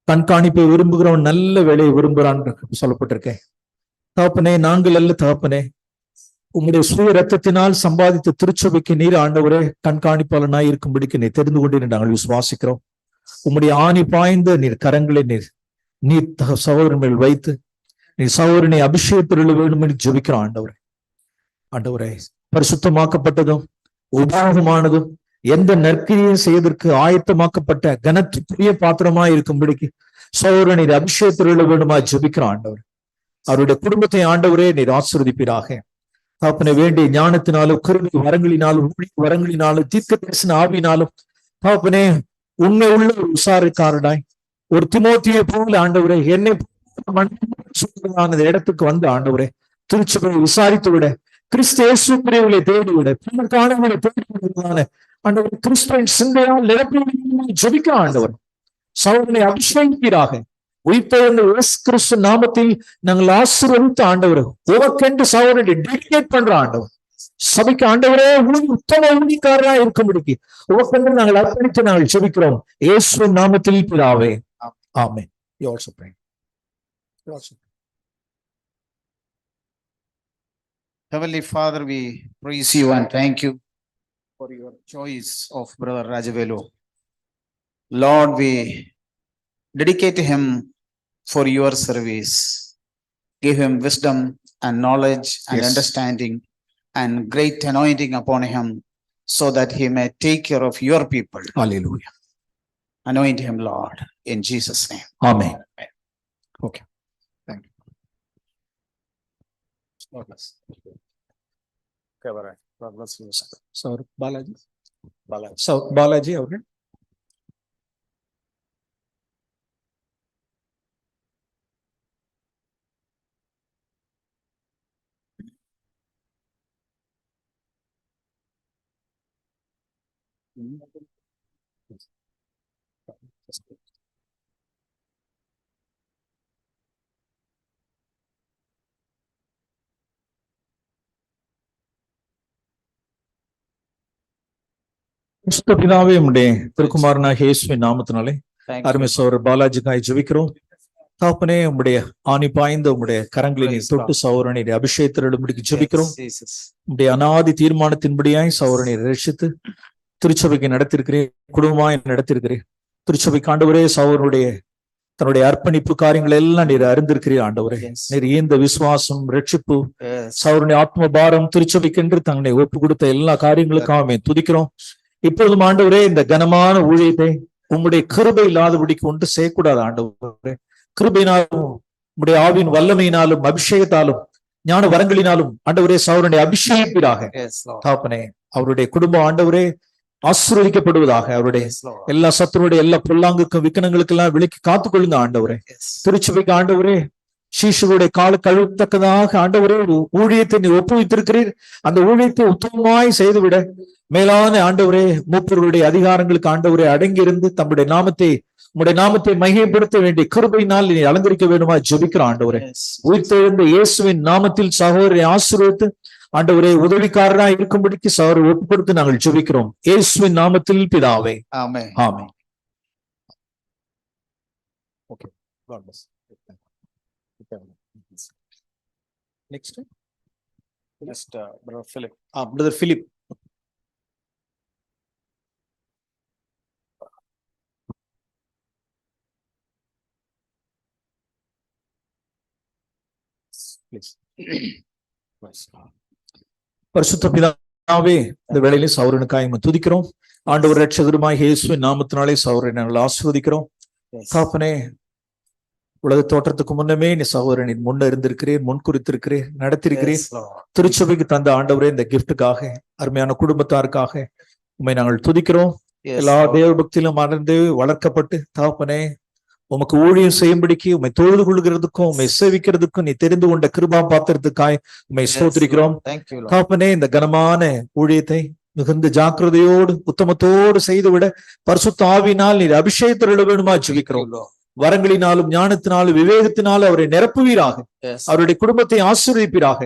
கண்காணிப்பை விரும்புகிறவன் நல்ல வேலையை விரும்புகிறான் சொல்லப்பட்டிருக்கேன். தகப்பனே, நாங்கள் அல்ல தகப்பனே, உம்முடைய சுய ரத்தத்தினால் சம்பாதித்த திருச்சபைக்கு நீர் ஆண்டவரே கண்காணிப்பாளனாய் இருக்கும்படிக்கு நீ தெரிந்து கொண்டு நாங்கள் விசுவாசிக்கிறோம். உம்முடைய ஆணி பாய்ந்த நீர் கரங்களை நீர் சகோதரன் மேல் வைத்து நீ சகோதரனை அபிஷேகத்தில் வேண்டும் என்று ஜெபிக்கிறோம். ஆண்டவரே, பரிசுத்தமாக்கப்பட்டதும் உபாகமானதும் எந்த நற்கிரியும் செய்வதற்கு ஆயத்தமாக்கப்பட்ட கனத்துக்குரிய பாத்திரமாய் இருக்கும்படிக்கு சகோதரன் நீர் அபிஷேகத்தில் வேண்டுமா ஜெபிக்கிறோம். ஆண்டவர், அவருடைய குடும்பத்தை ஆண்டவரே நீர் ஆசீர்வதிப்பீராக. தாப்பனை வேண்டிய ஞானத்தினாலும் கிருபை வரங்களினாலும் வரங்களினாலும் தீர்க்க தரிசன ஆவினாலும் தாப்பனே உண்மை உள்ள ஒரு விசாரிக்காரனாய் ஒரு திமோத்தியை போல ஆண்டவரே என்னை இடத்துக்கு வந்து ஆண்டவரே திருச்சபை விசாரித்து விட கிறிஸ்து இயேசு பிரிவுகளை தேடிவிட தேடிவிடுவதான ஆண்டவர் கிறிஸ்துவின் சிந்தையால் நிரப்பி ஜெபிக்க ஆண்டவர் சகோதரனை அபிஷேகிப்பீராக. உயிர்த்தெழுந்த இயேசு கிறிஸ்து நாமத்தில் நாங்கள் ஆசீர்வதித்த ஆண்டவர் உமக்கென்று சகோதரனை டெடிகேட் பண்ற ஆண்டவர் சபைக்கு ஆண்டவரே உத்தம ஊழியக்காரனா இருக்கும்படிக்கு உமக்கென்று நாங்கள் அர்ப்பணித்து நாங்கள் ஜெபிக்கிறோம் இயேசுவின் நாமத்தில் பிதாவே, ஆமென். You also pray. Heavenly Father, we praise you and thank you for your choice of Brother Rajavelu. Lord, we dedicate him for your service. Give him wisdom and knowledge and understanding and great anointing upon him so that he may take care of your people. Hallelujah. Anoint him, Lord, in Jesus' name. Amen. Okay. Thank you. God bless. God bless you. So, Balaji. So, Balaji, okay. பிதாவே, உம்முடைய திருக்குமாரனாகிய இயேசுவின் நாமத்தினாலே அருமை சகோதரர் பாலாஜிக்காய் ஜெபிக்கிறோம். தாப்பனே, உம்முடைய ஆணி பாய்ந்த உம்முடைய கரங்களினை தொட்டு சகோதரனை அபிஷேகத்திற்கு ஜெபிக்கிறோம். உம்முடைய அநாதி தீர்மானத்தின்படியாய் சகோதரனை ரட்சித்து திருச்சபைக்கு நடத்திருக்கிறேன், குடும்பமாய் நடத்திருக்கிறேன். திருச்சபைக்கு ஆண்டவரே சகோதரனுடைய தன்னுடைய அர்ப்பணிப்பு காரியங்கள் எல்லாம் நீர் அறிந்திருக்கிறீர் ஆண்டவரே. Yes. நீர் இந்த விசுவாசம், ரட்சிப்பு, Yes. சௌரனுடைய ஆத்ம பாரம், திருச்சபைக்கென்று தன்னை ஒப்பு கொடுத்த எல்லா காரியங்களுக்காக துதிக்கிறோம். இப்பொழுதும் ஆண்டவரே, இந்த கனமான ஊழியத்தை உம்முடைய கிருபை இல்லாதபடிக்கு ஒன்று செய்யக்கூடாது ஆண்டவரே. கிருபையினாலும் உம்முடைய ஆவின் வல்லமையினாலும் அபிஷேகத்தாலும் ஞான வரங்களினாலும் ஆண்டவரே சௌரனை அபிஷேகிப்பீராக. Yes, Lord. தாப்பனே, அவருடைய குடும்பம் ஆண்டவரே ஆசீர்வதிக்கப்படுவதாக. அவருடைய Yes, Lord. எல்லா சத்துருடைய எல்லா பொல்லாங்குக்கும் விக்கனங்களுக்கு எல்லாம் விலக்கி காத்துக்கொள்ளுங்க ஆண்டவரே. Yes. திருச்சபைக்கு ஆண்டவரே சீஷருடைய கால கழுவத்தக்கதாக ஆண்டவரே ஒரு ஊழியத்தை நீ ஒப்புவித்திருக்கிறீர். அந்த ஊழியத்தை உத்தமமாய் செய்துவிட மேலான ஆண்டவரே மூப்பர்களுடைய அதிகாரங்களுக்கு ஆண்டவரே அடங்கியிருந்து தம்முடைய நாமத்தை மகிமைப்படுத்த வேண்டிய கிருபையினால் நீ அலங்கரிக்க வேண்டுமா ஜெபிக்கிற ஆண்டவரே. Yes. உயிர்த்தெழுந்த இயேசுவின் நாமத்தில் சகோதரரை ஆசீர்வதித்து ஆண்டவரே உதவிக்காரராய் இருக்கும்படிக்கு சகோதரரை ஒப்புப்படுத்தி நாங்கள் ஜெபிக்கிறோம் இயேசுவின் நாமத்தில் பிதாவே. Amen. Amen. Okay. God bless. Next. Next, Brother Philip. Brother Philip. Please. பரிசுத்த பிதாவே, இந்த வேளையிலே சௌரனுக்காய் துதிக்கிறோம். ஆண்டவர் ரட்சகருமாய் இயேசுவின் நாமத்தினாலே சௌரனை நாங்கள் ஆசீர்வதிக்கிறோம். Yes. தாப்பனே, உலக தோற்றத்துக்கு முன்னமே நீ சகோதரனின் முன்ன இருந்திருக்கிறீர், முன் குறித்திருக்கிறீர், நடத்திருக்கிறீர். Yes, Lord. திருச்சபைக்கு தந்த ஆண்டவரே இந்த கிஃப்டுக்காக, அருமையான குடும்பத்தாருக்காக உண்மை நாங்கள் துதிக்கிறோம். Yes, எல்லா Lord. தேவ பக்தியிலும் மறந்து வளர்க்கப்பட்டு தாப்பனே உமக்கு ஊழியம் செய்யும்படிக்கு உண்மை தொழுது கொள்கிறதுக்கும் உண்மை சேவிக்கிறதுக்கும் நீ தெரிந்து கொண்ட கிருபா பாத்திரத்துக்காய் உண்மை Yes, ஸ்தோத்திரிக்கிறோம். Lord. Thank you, Lord. தாப்பனே, இந்த கனமான ஊழியத்தை மிகுந்த ஜாக்கிரதையோடு உத்தமத்தோடு செய்துவிட பரிசுத்த ஆவியினால் நீர் அபிஷேகத்திட வேண்டுமா Thank you, ஜெபிக்கிறோம். Lord. வரங்களினாலும் ஞானத்தினாலும் விவேகத்தினாலும் அவரை நிரப்புவீராக. Yes. அவருடைய குடும்பத்தை ஆசீர்வதிப்பீராக.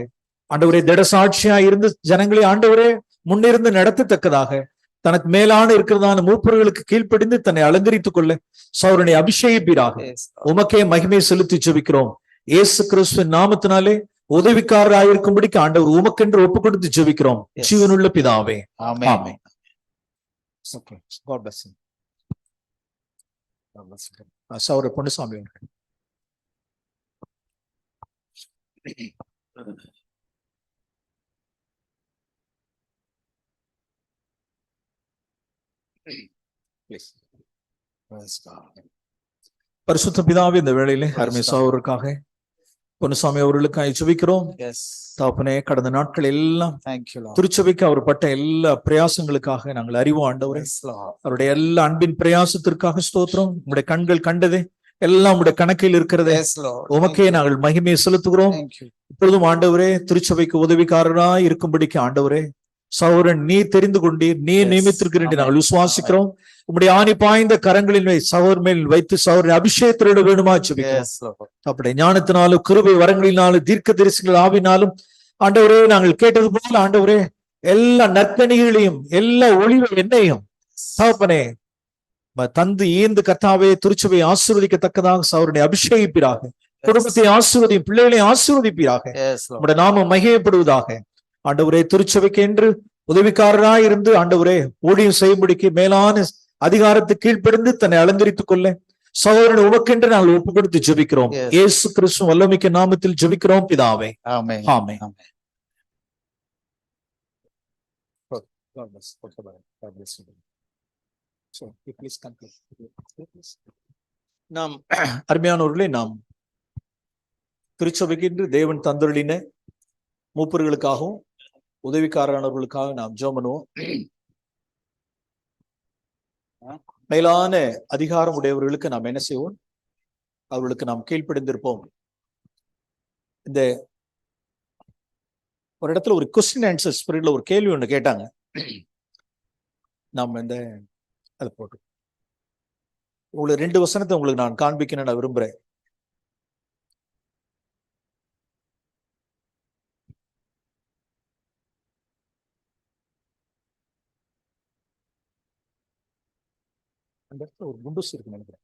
ஆண்டவரே, திடசாட்சியா இருந்து ஜனங்களை ஆண்டவரே முன்னிருந்து நடத்தத்தக்கதாக தனக்கு மேலான இருக்கிறதான மூப்பர்களுக்கு கீழ்ப்படிந்து தன்னை அலங்கரித்துக் கொள்ள சௌரனை அபிஷேகிப்பீராக. Yes, Lord. உமக்கே மகிமை செலுத்தி ஜெபிக்கிறோம் இயேசு கிறிஸ்துவின் நாமத்தினாலே உதவிக்காரராயிருக்கும்படிக்கு ஆண்டவர் உமக்கென்று ஒப்பு கொடுத்து ஜெபிக்கிறோம் Yes. ஜீவனுள்ள பிதாவே. Amen. Amen. Okay. God bless you. God bless you. Saura Ponnusamy அவர்கள். Please. Praise God. பரிசுத்த பிதாவே, இந்த வேளையிலே அருமை சகோதரருக்காக பொன்னுசாமி அவர்களுக்காக ஜெபிக்கிறோம். Yes. தாப்பனே, கடந்த நாட்கள் எல்லாம் Thank you, Lord. திருச்சபைக்கு அவர் பட்ட எல்லா பிரயாசங்களுக்காக நாங்கள் அறிவோம் ஆண்டவரே. Yes, Lord. அவருடைய எல்லா அன்பின் பிரயாசத்திற்காக ஸ்தோத்திரம். உங்களுடைய கண்கள் கண்டதே எல்லாம் உங்களுடைய கணக்கில் இருக்கிறதே. Yes, Lord. உமக்கே நாங்கள் மகிமையை செலுத்துகிறோம். Thank you. இப்பொழுதும் ஆண்டவரே திருச்சபைக்கு உதவிக்காரராய் இருக்கும்படிக்கு ஆண்டவரே சகோதரன் நீ தெரிந்து கொண்டீர், நீ Yes. நியமித்திருக்கிறீர் என்று Amen. நாங்கள் விசுவாசிக்கிறோம். உம்முடைய ஆணி பாய்ந்த கரங்களின் சகோதரன் மேல் வைத்து சகோதரன் அபிஷேகத்திட வேண்டுமா ஜெபிக்கிறோம். Yes, Lord. அப்படியே ஞானத்தினாலும் கிருபை வரங்களினாலும் தீர்க்க தரிசனங்கள் ஆவினாலும் ஆண்டவரே நாங்கள் கேட்டது போல ஆண்டவரே எல்லா நற்கனிகளையும் எல்லா ஒளிவு எண்ணெயும் தகப்பனே தந்து ஈந்து கர்த்தாவே திருச்சபை ஆசீர்வதிக்கத்தக்கதாக சகோதரனை அபிஷேகிப்பீராக. குடும்பத்தை ஆசீர்வதியும், பிள்ளைகளை ஆசீர்வதிப்பீராக. Yes, Lord. உம்முடைய நாமம் மகிமைப்படுவதாக. ஆண்டவரே, திருச்சபைக்கு என்று உதவிக்காரராய் இருந்து ஆண்டவரே ஊழியம் செய்யும்படிக்கு மேலான அதிகாரத்தை கீழ்ப்படிந்து தன்னை அலங்கரித்துக் கொள்ள சகோதரன் உமக்கென்று நாங்கள் ஒப்பு கொடுத்து ஜெபிக்கிறோம். Yes. இயேசு கிறிஸ்து வல்லமைக்க நாமத்தில் ஜெபிக்கிறோம் பிதாவே. Amen. Amen. Amen. God bless. God bless you. So, please conclude. நாம் அருமையானவர்களே, நாம் திருச்சபைக்கு என்று தேவன் தந்தருளின மூப்பர்களுக்காகவும் உதவிக்காரர்களுக்காக நாம் ஜெபம் பண்ணுவோம். மேலான அதிகாரம் உடையவர்களுக்கு நாம் என்ன செய்வோம்? அவர்களுக்கு நாம் கீழ்ப்படிந்திருப்போம். இந்த ஒரு இடத்துல ஒரு கொஸ்டின் ஆன்சர் ஸ்பிரிட்ல ஒரு கேள்வி ஒண்ணு கேட்டாங்க. நாம் இந்த அதை போட்டு உங்களுக்கு 2 வசனத்தை உங்களுக்கு நான் காண்பிக்கணும்னு நான் விரும்புறேன். அந்த இடத்துல ஒரு குண்டூஸ் இருக்கு நினைக்கிறேன்.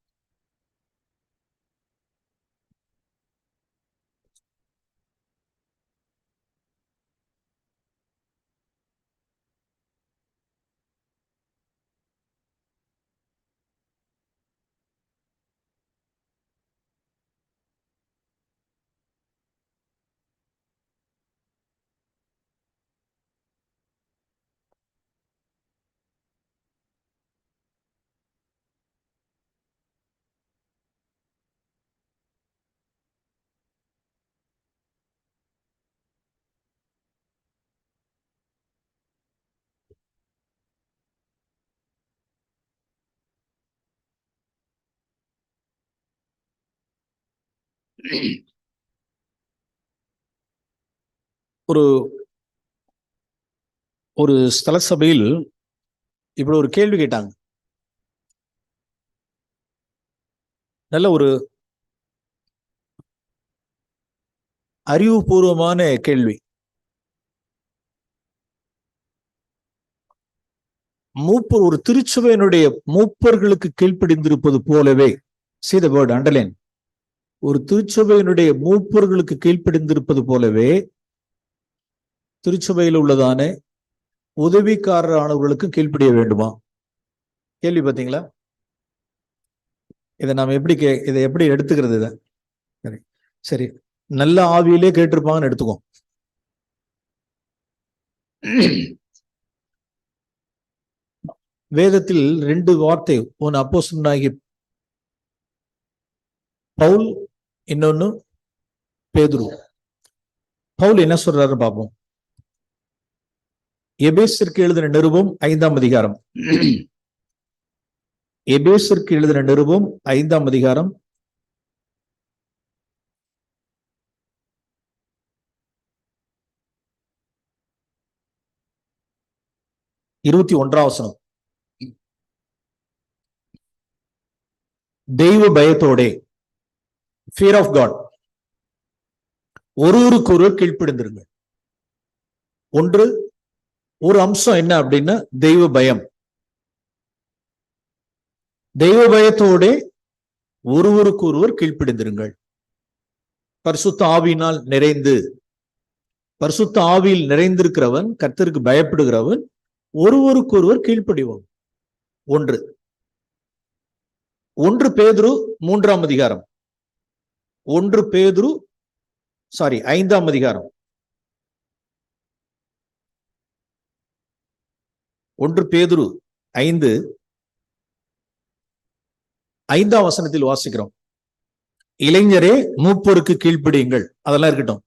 ஒரு ஒரு ஸ்தல சபையில் இப்படி ஒரு கேள்வி கேட்டாங்க. நல்ல ஒரு அறிவுபூர்வமான கேள்வி. மூப்பர், ஒரு திருச்சபையினுடைய மூப்பர்களுக்கு கீழ்ப்படிந்திருப்பது போலவே, see the word, underline, ஒரு திருச்சபையினுடைய மூப்பர்களுக்கு கீழ்ப்படிந்திருப்பது போலவே திருச்சபையில் உள்ளதான உதவிக்காரரானவர்களுக்கு கீழ்ப்படிய வேண்டுமா? கேள்வி பார்த்தீங்களா? இதை நாம் இதை எப்படி எடுத்துக்கிறது? இதை சரி, நல்ல ஆவியிலே கேட்டிருப்பாங்கன்னு எடுத்துக்கோ. வேதத்தில் 2 வார்த்தை, ஒன்னு அப்போஸ்தலனாகிய பவுல், இன்னொன்னு பேதுரு. பவுல் என்ன சொல்றாரு பார்ப்போம். எபேசிற்கு எழுதின நிருபம் 5ஆம் அதிகாரம். எபேசிற்கு எழுதின நிருபம் 5ஆம் அதிகாரம் 21ஆம் வசனம். தெய்வ பயத்தோடே, fear of God, ஒருவருக்கு ஒருவர் கீழ்ப்படிந்திருங்க. ஒரு அம்சம் என்ன அப்படின்னா தெய்வ பயம். தெய்வ பயத்தோடே ஒருவருக்கு ஒருவர் கீழ்ப்படிந்திருங்கள். பரிசுத்த ஆவியினால் நிறைந்து, பரிசுத்த ஆவியில் நிறைந்திருக்கிறவன், கர்த்தருக்கு பயப்படுகிறவன் ஒருவருக்கு ஒருவர் கீழ்ப்படிவான். 1 பேதுரு 3ஆம் அதிகாரம், 1 பேதுரு 5ஆம் அதிகாரம், 1 பேதுரு 5ஆம் வசனத்தில் வாசிக்கிறோம். இளைஞரே மூப்பருக்கு கீழ்ப்படியுங்கள். அதெல்லாம் இருக்கட்டும்.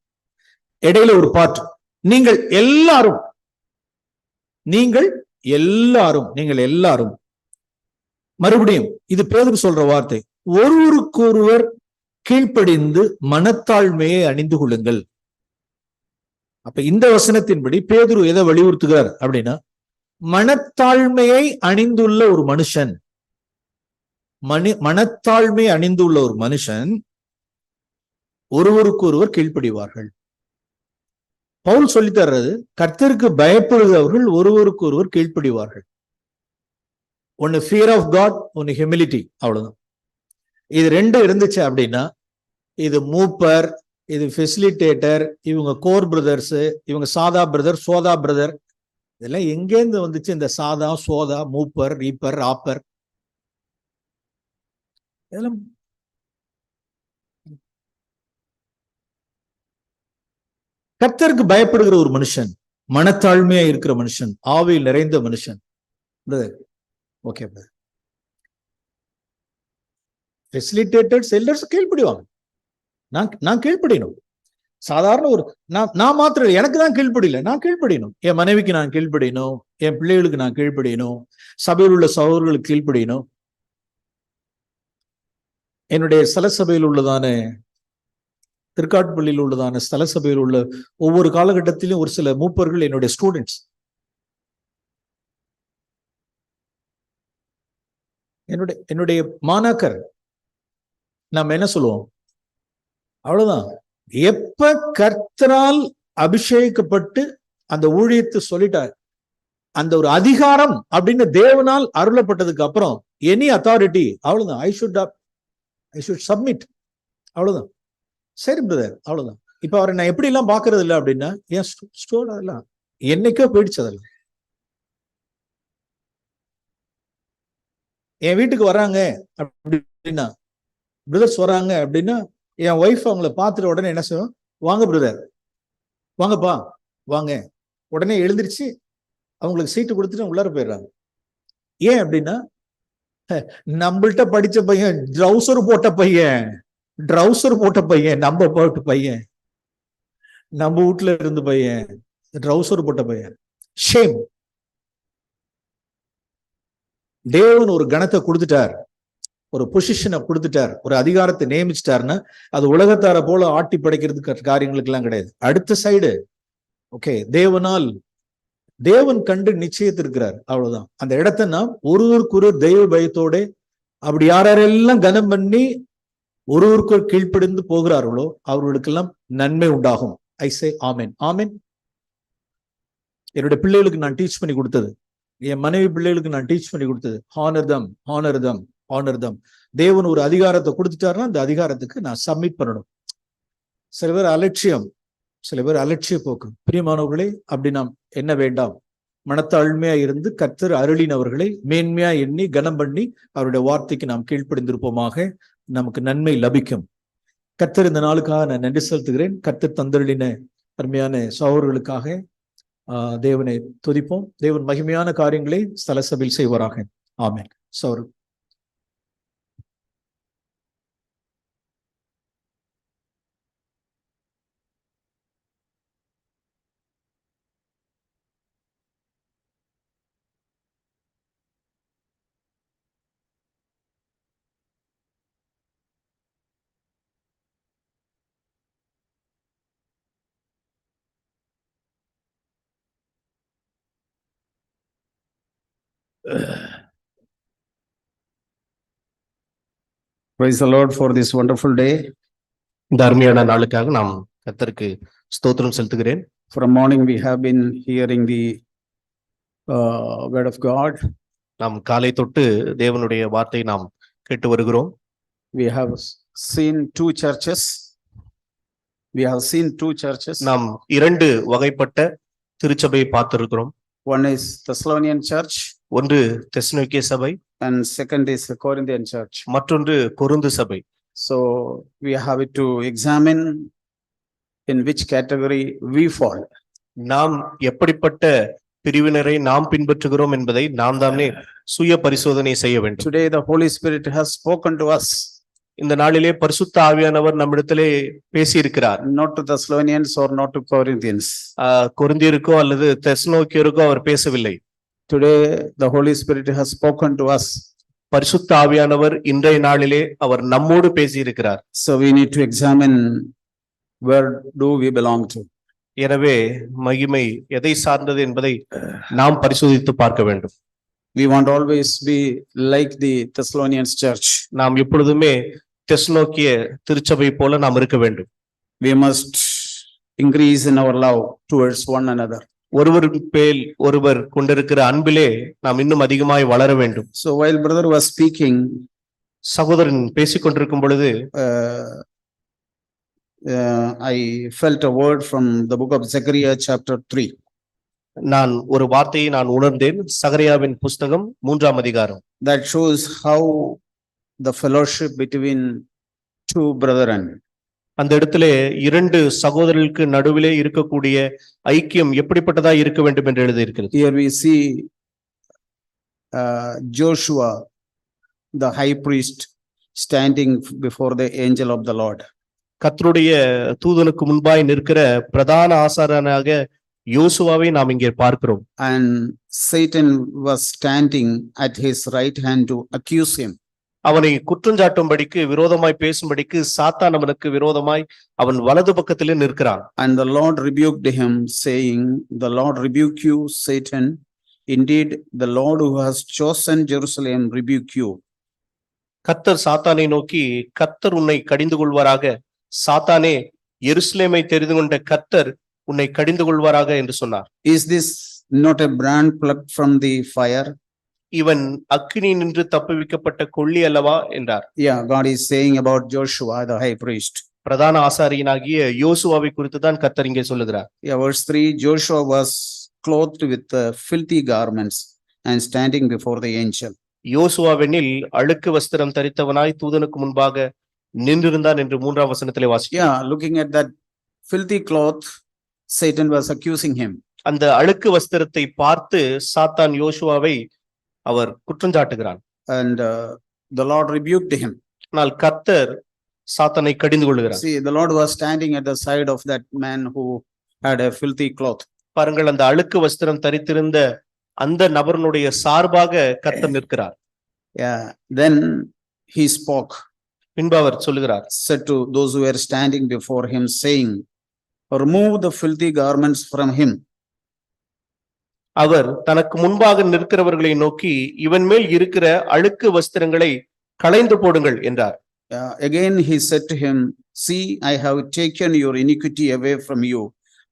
இடையில ஒரு பாட்டு, நீங்கள் எல்லாரும் மறுபடியும் இது பேதுரு சொல்ற வார்த்தை, ஒருவருக்கொருவர் கீழ்ப்படிந்து மனத்தாழ்மையை அணிந்து கொள்ளுங்கள். அப்ப இந்த வசனத்தின்படி பேதுரு எதை வலியுறுத்துகிறார் அப்படின்னா, மனத்தாழ்மையை அணிந்துள்ள ஒரு மனுஷன், மனத்தாழ்மை அணிந்துள்ள ஒரு மனுஷன் ஒருவருக்கு ஒருவர் கீழ்ப்படிவார்கள். பவுல் சொல்லி தர்றது, கர்த்தருக்கு பயப்படுகிறவர்கள் ஒருவருக்கு ஒருவர் கீழ்ப்படிவார்கள். ஒன்னு fear of God, ஒன்னு humility. அவ்வளவுதான். இது 2 இருந்துச்சு அப்படின்னா, இது மூப்பர், இது ஃபெசிலிட்டேட்டர், இவங்க கோர் பிரதர்ஸ், இவங்க சாதா பிரதர், சோதா பிரதர், இதெல்லாம் எங்கேருந்து வந்துச்சு? இந்த சாதா, சோதா, மூப்பர், ரீப்பர், ராப்பர், இதெல்லாம் கர்த்தருக்கு பயப்படுகிற ஒரு மனுஷன், மனத்தாழ்மையா இருக்கிற மனுஷன், ஆவியில் நிறைந்த மனுஷன். ஓகே, ஃபெசிலிட்டேட்டர்ஸ் எல்லோரும் கீழ்ப்படிவாங்க. நான் கீழ்ப்படியணும். சாதாரண ஒரு நான் மாத்திரம் எனக்கு தான் கீழ்ப்படியல, நான் கீழ்ப்படியணும். என் மனைவிக்கு நான் கீழ்ப்படியணும், என் பிள்ளைகளுக்கு நான் கீழ்ப்படியணும், சபையில் உள்ள சகோதரர்களுக்கு கீழ்ப்படியணும். என்னுடைய ஸ்தல சபையில் உள்ளதான, திருக்காட்டுப்பள்ளியில் உள்ளதான ஸ்தல சபையில் உள்ள ஒவ்வொரு காலகட்டத்திலும் ஒரு சில மூப்பர்கள் என்னுடைய ஸ்டூடெண்ட்ஸ், என்னுடைய மாணாக்கர். நம்ம என்ன சொல்லுவோம்? அவ்வளவுதான். எப்ப கர்த்தரால் அபிஷேகிக்கப்பட்டு அந்த ஊழியத்தை சொல்லிட்டார், அந்த ஒரு அதிகாரம் அப்படின்னு தேவனால் அருளப்பட்டதுக்கு அப்புறம் எனி அத்தாரிட்டி, அவ்வளவுதான். I should submit. அவ்வளவுதான். சரி பிரதர், அவ்வளவுதான். இப்ப அவரை நான் எப்படி எல்லாம் பாக்குறது இல்லை அப்படின்னா, ஏன் ஸ்டோர் அதெல்லாம் என்னைக்கோ போயிடுச்சு. அதெல்லாம் என் வீட்டுக்கு வராங்க அப்படின்னா, பிரதர்ஸ் வராங்க அப்படின்னா, என் ஒய்ஃப் அவங்கள பார்த்துட்டு உடனே என்ன செய்வோம்? வாங்க பிரதர், வாங்கப்பா, வாங்க. உடனே எழுந்திருச்சு அவங்களுக்கு சீட்டு கொடுத்துட்டு உள்ளார போயிடுறாங்க. ஏன் அப்படின்னா, நம்மள்ட்ட படிச்ச பையன், ட்ரௌசர் போட்ட பையன், நம்ம போட்ட பையன், நம்ம வீட்டுல இருந்து பையன், ட்ரௌசர் போட்ட பையன். ஷேம். தேவன் ஒரு கணத்தை கொடுத்துட்டார். ஒரு பொசிஷனை கொடுத்துட்டார், ஒரு அதிகாரத்தை நியமிச்சிட்டாருன்னா அது உலகத்தார போல ஆட்டி படைக்கிறதுக்கு காரியங்களுக்கு எல்லாம் கிடையாது. அடுத்த சைடு ஓகே, தேவன் கண்டு நிச்சயத்திருக்கிறார், அவ்வளவுதான். அந்த இடத்த நாம் ஒருவருக்கு தெய்வ பயத்தோட அப்படி யாரெல்லாம் கனம் பண்ணி ஒருவருக்கு கீழ்ப்படிந்து போகிறார்களோ அவர்களுக்கெல்லாம் நன்மை உண்டாகும். ஐ சே ஆமென். ஆமென். என்னுடைய பிள்ளைகளுக்கு நான் டீச் பண்ணி கொடுத்தது, என் மனைவி பிள்ளைகளுக்கு நான் டீச் பண்ணி கொடுத்தது, ஹானர் தம், ஹானர் தம், ஹானர் தம். தேவன் ஒரு அதிகாரத்தை கொடுத்துட்டாருன்னா அந்த அதிகாரத்துக்கு நான் சப்மிட் பண்ணணும். சில பேர் அலட்சியம், சில பேர் அலட்சிய போக்கு. பிரியமானவர்களே, அப்படி நாம் என்ன வேண்டாம். மனத்தாழ்மையா இருந்து கர்த்தர் அருளினவர்களை மேன்மையா எண்ணி கனம் பண்ணி அவருடைய வார்த்தைக்கு நாம் கீழ்ப்படிந்திருப்போமாக, நமக்கு நன்மை லபிக்கும். கர்த்தர் இந்த நாளுக்காக நான் நன்றி செலுத்துகிறேன். கர்த்தர் தந்தருளின அருமையான சகோதரர்களுக்காக தேவனை துதிப்போம். தேவன் மகிமையான காரியங்களை ஸ்தல சபையில் செய்வாராக. ஆமென். Saur Praise the Lord for this wonderful day. இந்த அருமையான நாளுக்காக நாம் கர்த்தருக்கு ஸ்தோத்திரம் செலுத்துகிறேன். From morning we have been hearing the word of God. நாம் காலை தொட்டு தேவனுடைய வார்த்தையை நாம் கேட்டு வருகிறோம். We have seen two churches. We have seen two churches. நாம் இரண்டு வகைப்பட்ட திருச்சபையை பார்த்திருக்கிறோம். One is Thessalonian church ஒன்று தெசலோனிக்கே சபை, and second is the Corinthian church. மற்றொன்று கொரிந்து சபை. So we have to examine in which category we fall. நாம் எப்படிப்பட்ட பிரிவினரை நாம் பின்பற்றுகிறோம் என்பதை நாம் தானே சுய பரிசோதனை செய்ய வேண்டும். Today the Holy Spirit has spoken to us. இந்த நாளிலே பரிசுத்த ஆவியானவர் நம்மிடத்திலே பேசி இருக்கிறார். Not to Thessalonians or not to Corinthians. கொரிந்தியருக்கோ அல்லது தெசலோனிக்கேயருக்கோ அவர் பேசவில்லை. Today the Holy Spirit has spoken to us. பரிசுத்த ஆவியானவர் இன்றைய நாளிலே அவர் நம்மோடு பேசி இருக்கிறார். So we need to examine where do we belong to. எனவே மகிமை எதை சார்ந்தது என்பதை நாம் பரிசோதித்து பார்க்க வேண்டும். We want always be like the Thessalonians church. நாம் எப்பொழுதுமே தெசலோனிக்கே திருச்சபை போல நாம் இருக்க வேண்டும். We must increase in our love towards one another. ஒருவர் மேல் ஒருவர் கொண்டிருக்கிற அன்பிலே நாம் இன்னும் அதிகமாய் வளர வேண்டும். So while brother was speaking, சகோதரன் பேசிக் கொண்டிருக்கும் பொழுது I felt a word from the book of Zechariah chapter 3. நான் ஒரு வார்த்தையை நான் உணர்ந்தேன். சகரியாவின் புஸ்தகம் 3ஆம் அதிகாரம். That shows how the fellowship between two brethren. அந்த இடத்திலே இரண்டு சகோதரர்களுக்கு நடுவிலே இருக்கக்கூடிய ஐக்கியம் எப்படிப்பட்டதா இருக்க வேண்டும் என்று எழுதியிருக்கிறது. Here we see Joshua, the high priest, standing before the angel of the Lord. கர்த்தருடைய தூதனுக்கு முன்பாய் நிற்கிற பிரதான ஆசாரியனாக யோசுவாவை நாம் இங்கே பார்க்கிறோம். And Satan was standing at his right hand to accuse him. அவனை குற்றஞ்சாட்டும்படிக்கு விரோதமாய் பேசும்படிக்கு சாத்தான் அவனுக்கு விரோதமாய் அவன் வலது பக்கத்திலே நிற்கிறான். And the Lord rebuked him, saying, "The Lord rebuke you, Satan. Indeed, the Lord who has chosen Jerusalem rebuke you." கர்த்தர் சாத்தானை நோக்கி, கர்த்தர் உன்னை கடிந்து கொள்வாராக, சாத்தானே, எருசலேமை தெரிந்து கொண்ட கர்த்தர் உன்னை கடிந்து கொள்வாராக என்று சொன்னார். Is this not a brand plucked from the fire? இவன் அக்கினி நின்று தப்புவிக்கப்பட்ட கொள்ளி அல்லவா என்றார். Yeah, God is saying about Joshua, the high priest. பிரதான ஆசாரியனாகிய யோசுவாவை குறித்து தான் கர்த்தர் இங்கே சொல்லுகிறார். Yeah, verse 3, Joshua was clothed with filthy garments and standing before the angel. யோசுவாவெனில் அழுக்கு வஸ்திரம் தரித்தவனாய் தூதனுக்கு முன்பாக நின்றிருந்தான் என்று 3ஆம் வசனத்திலே வாசிக்கிறோம். Yeah, looking at that filthy cloth, Satan was accusing him. அந்த அழுக்கு வஸ்திரத்தை பார்த்து சாத்தான் யோசுவாவை அவர் குற்றஞ்சாட்டுகிறான். And the Lord rebuked him. ஆனால் கர்த்தர் சாத்தானை கடிந்து கொள்கிறார். See, the Lord was standing at the side of that man who had a filthy cloth. பாருங்கள், அந்த அழுக்கு வஸ்திரம் தரித்திருந்த அந்த நபரனுடைய சார்பாக கர்த்தர் நிற்கிறார். Yeah, then he spoke, பின்பு அவர் சொல்லுகிறார், said to those who were standing before him, saying, remove the filthy garments from him. அவர் தனக்கு முன்பாக நிற்கிறவர்களை நோக்கி, இவன் மேல் இருக்கிற அழுக்கு வஸ்திரங்களை களைந்து போடுங்கள் என்றார். Again he said to him, see, I have taken your iniquity away from you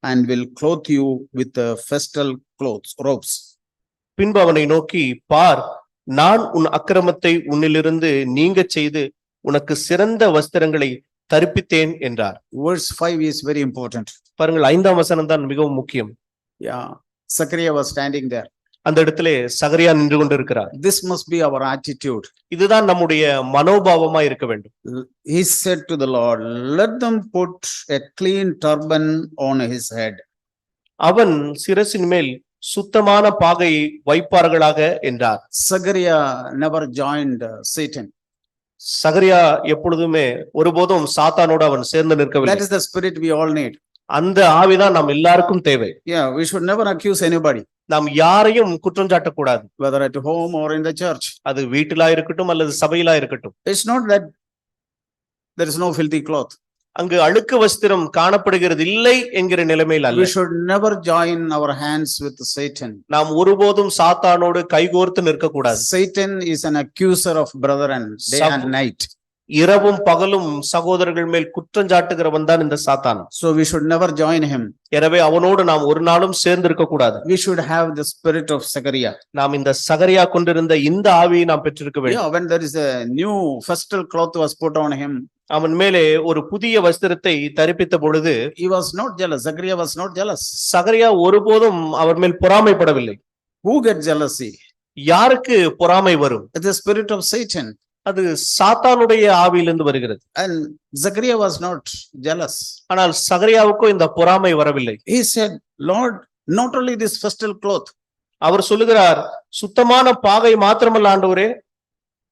and will clothe you with the festal clothes, robes. பின்பு அவனை நோக்கி, பார், நான் உன் அக்கிரமத்தை உன்னிலிருந்து நீங்க செய்து உனக்கு சிறந்த வஸ்திரங்களை தரிப்பித்தேன் என்றார். Verse 5 is very important. பாருங்கள், 5ஆம் வசனம் தான் மிகவும் முக்கியம். Yeah, Zechariah was standing there. அந்த இடத்திலே சகரியா நின்று கொண்டிருக்கிறார். This must be our attitude. இதுதான் நம்முடைய மனோபாவமா இருக்க வேண்டும். He said to the Lord, let them put a clean turban on his head. அவன் சிரசின் மேல் சுத்தமான பாகையை வைப்பார்களாக என்றார். Zechariah never joined Satan. சகரியா எப்பொழுதுமே ஒருபோதும் சாத்தானோடு அவன் சேர்ந்து That நிற்கவில்லை. is the spirit we all need. அந்த ஆவிதான் நாம் எல்லாருக்கும் தேவை. Yeah, we should never accuse anybody, நாம் யாரையும் குற்றம் சாட்டக்கூடாது. whether at home or in the church. அது வீட்டிலா இருக்கட்டும் அல்லது சபையிலா இருக்கட்டும். It's not that there is no filthy cloth. அங்கு அழுக்கு வஸ்திரம் காணப்படுகிறது இல்லை என்கிற நிலைமையில் அல்ல. We should never join our hands with Satan. நாம் ஒருபோதும் சாத்தானோடு கைகோர்த்து நிற்கக்கூடாது. Satan is an accuser of brethren day and night. இரவும் பகலும் சகோதரர்கள் மேல் குற்றம் சாட்டுகிறவன் தான் இந்த சாத்தான். So we should never join him. எனவே அவனோடு நாம் ஒரு நாளும் சேர்ந்து இருக்க கூடாது. We should have the spirit of Zechariah. நாம் இந்த சகரியா கொண்டிருந்த இந்த ஆவியை நாம் பெற்றிருக்க வேண்டும். Yeah, when there is a new festal cloth was put on him, அவன் மேலே ஒரு புதிய வஸ்திரத்தை தரிப்பித்த பொழுது he was not jealous. Zechariah was not jealous. சகரியா ஒருபோதும் அவர் மேல் பொறாமைப்படவில்லை. Who gets jealousy? யாருக்கு பொறாமை வரும்? It's the spirit of Satan. அது சாத்தானுடைய ஆவியிலிருந்து வருகிறது. And Zechariah was not jealous. ஆனால் சகரியாவுக்கும் இந்த பொறாமை வரவில்லை. He said, Lord, not only this festal cloth, அவர் சொல்லுகிறார், சுத்தமான பாகை மாத்திரமல்ல ஆண்டவரே,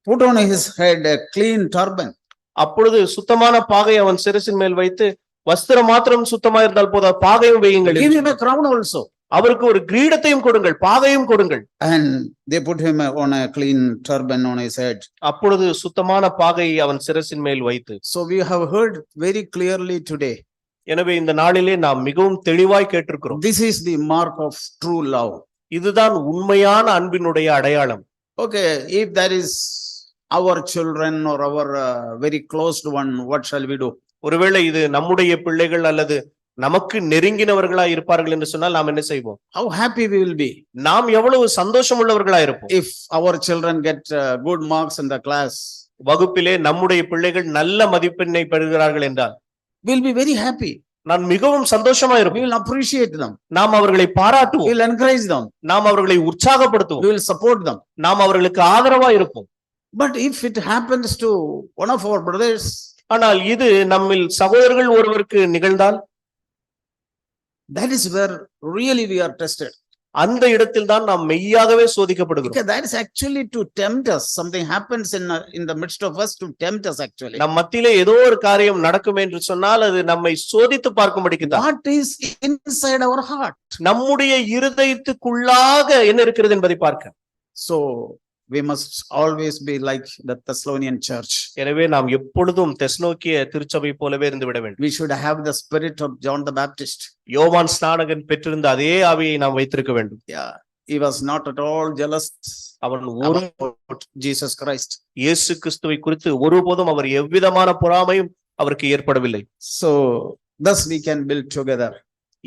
put on his head a clean turban. அப்பொழுது சுத்தமான பாகை அவன் சிரசின் மேல் வைத்து, வஸ்திரம் மாத்திரம் சுத்தமா இருந்தால் போதா, பாகையும் வையுங்கள். Give him a crown also. அவருக்கு ஒரு கிரீடத்தையும் கொடுங்கள், பாகையும் கொடுங்கள். And they put him on a clean turban on his head. அப்பொழுது சுத்தமான பாகையை அவன் சிரசின் மேல் வைத்து. So we have heard very clearly today. எனவே இந்த நாளிலே நாம் மிகவும் தெளிவாய் கேட்டிருக்கிறோம். This is the mark of true love. இதுதான் உண்மையான அன்பினுடைய அடையாளம். Okay, if that is our children or our very close one, what shall we do? ஒருவேளை இது நம்முடைய பிள்ளைகள் அல்லது நமக்கு நெருங்கினவர்களா இருப்பார்கள் என்று சொன்னால் நாம் என்ன செய்வோம்? How happy we will be. நாம் எவ்வளவு சந்தோஷம் உள்ளவர்களா இருப்போம். If our children get good marks in the class, வகுப்பிலே நம்முடைய பிள்ளைகள் நல்ல மதிப்பெண்ணை பெறுகிறார்கள் என்றால் we will be very happy. நான் மிகவும் சந்தோஷமா We இருப்பேன். will appreciate them. நாம் அவர்களை We பாராட்டுவோம். will encourage them. நாம் அவர்களை உற்சாகப்படுத்துவோம். We will support them. நாம் அவர்களுக்கு ஆதரவா இருப்போம். But if it happens to one of our brothers, ஆனால் இது நம்மில் சகோதரர்கள் ஒருவருக்கு நிகழ்ந்தால் that is where really we are tested. அந்த இடத்தில் தான் நாம் மெய்யாகவே சோதிக்கப்படுகிறோம். Because that is actually to tempt us. Something happens in the midst of us to tempt us actually. நம் மத்தியிலே ஏதோ ஒரு காரியம் நடக்கும் என்று சொன்னால் அது நம்மை சோதித்து பார்க்கும்படிக்கு தான். What is inside our heart? நம்முடைய இருதயத்துக்குள்ளாக என்ன இருக்கிறது என்பதை பார்க்க. So we must always be like the Thessalonian church. எனவே நாம் எப்பொழுதும் தெஸ்னோக்கிய திருச்சபை போலவே இருந்து விட வேண்டும். We should have the spirit of John the Baptist. யோவான் ஸ்நானகன் பெற்றிருந்த அதே ஆவியை நாம் வைத்திருக்க வேண்டும். Yeah, he was not at all jealous அவன் about Jesus Christ. இயேசு கிறிஸ்துவை குறித்து ஒருபோதும் அவர் எவ்விதமான பொறாமையும் அவருக்கு ஏற்படவில்லை. So thus we can build together.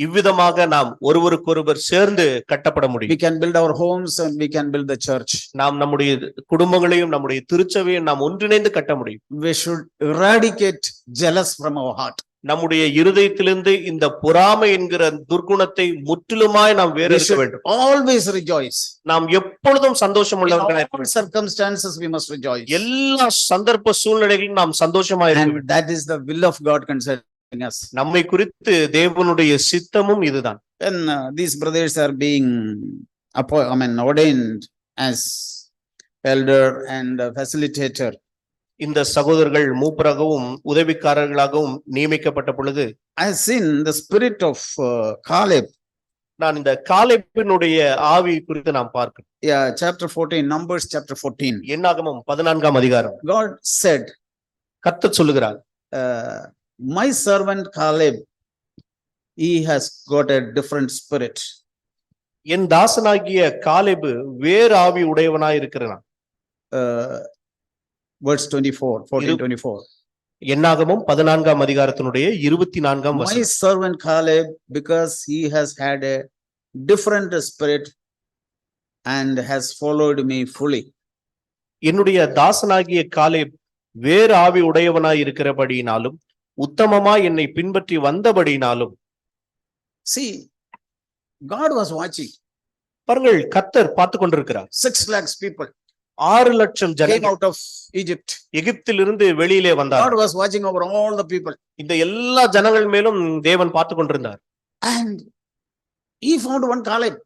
இவ்விதமாக நாம் ஒருவருக்கொருவர் சேர்ந்து கட்டப்பட We முடியும். can build our homes and we can build the church. நாம் நம்முடைய குடும்பங்களையும் நம்முடைய திருச்சபையும் நாம் ஒன்றிணைந்து கட்ட முடியும். We should eradicate jealous from our heart. நம்முடைய இருதயத்திலிருந்து இந்த பொறாமை என்கிற துர்குணத்தை முற்றிலுமாய் நாம் வேறு We இருக்க should வேண்டும். always rejoice. நாம் எப்பொழுதும் சந்தோஷம் In உள்ளவர்களாக இருக்க all வேண்டும். circumstances we must rejoice. எல்லா சந்தர்ப்ப சூழ்நிலைகளிலும் நாம் சந்தோஷமா இருக்க And வேண்டும். that is the will of God concerning us. நம்மை குறித்து தேவனுடைய சித்தமும் இதுதான். When these brothers are being ordained as elder and facilitator, இந்த சகோதரர்கள் மூப்பராகவும் உதவிக்காரர்களாகவும் நியமிக்கப்பட்ட பொழுது I have seen the spirit of Caleb. நான் இந்த காலேபினுடைய ஆவி குறித்து நாம் பார்க்கிறோம். Yeah, chapter 14, Numbers chapter 14. என்னாகமம் 14ஆம் அதிகாரம். God said, கர்த்தர் சொல்லுகிறார், my servant Caleb, he has got a different spirit. என் தாசனாகிய காலேபு வேறு ஆவி உடையவனாய் இருக்கிறான். Verse 24, 14-24. என்னாகமம் 14ஆம் அதிகாரத்தினுடைய 24ஆம் My வசனம். servant Caleb, because he has had a different spirit and has followed me fully. என்னுடைய தாசனாகிய காலேப் வேறு ஆவி உடையவனாய் இருக்கிறபடியினாலும் உத்தமமாய் என்னை பின்பற்றி வந்தபடியினாலும். See, God was watching. பாருங்கள், கர்த்தர் பார்த்து கொண்டிருக்கிறார். 6 lakhs people 6 லட்சம் came ஜனங்கள் out of Egypt. எகிப்திலிருந்து வெளியிலே God வந்தார். was watching over all the people. இந்த எல்லா ஜனங்கள் மேலும் தேவன் பார்த்து கொண்டிருந்தார். And he found one Caleb.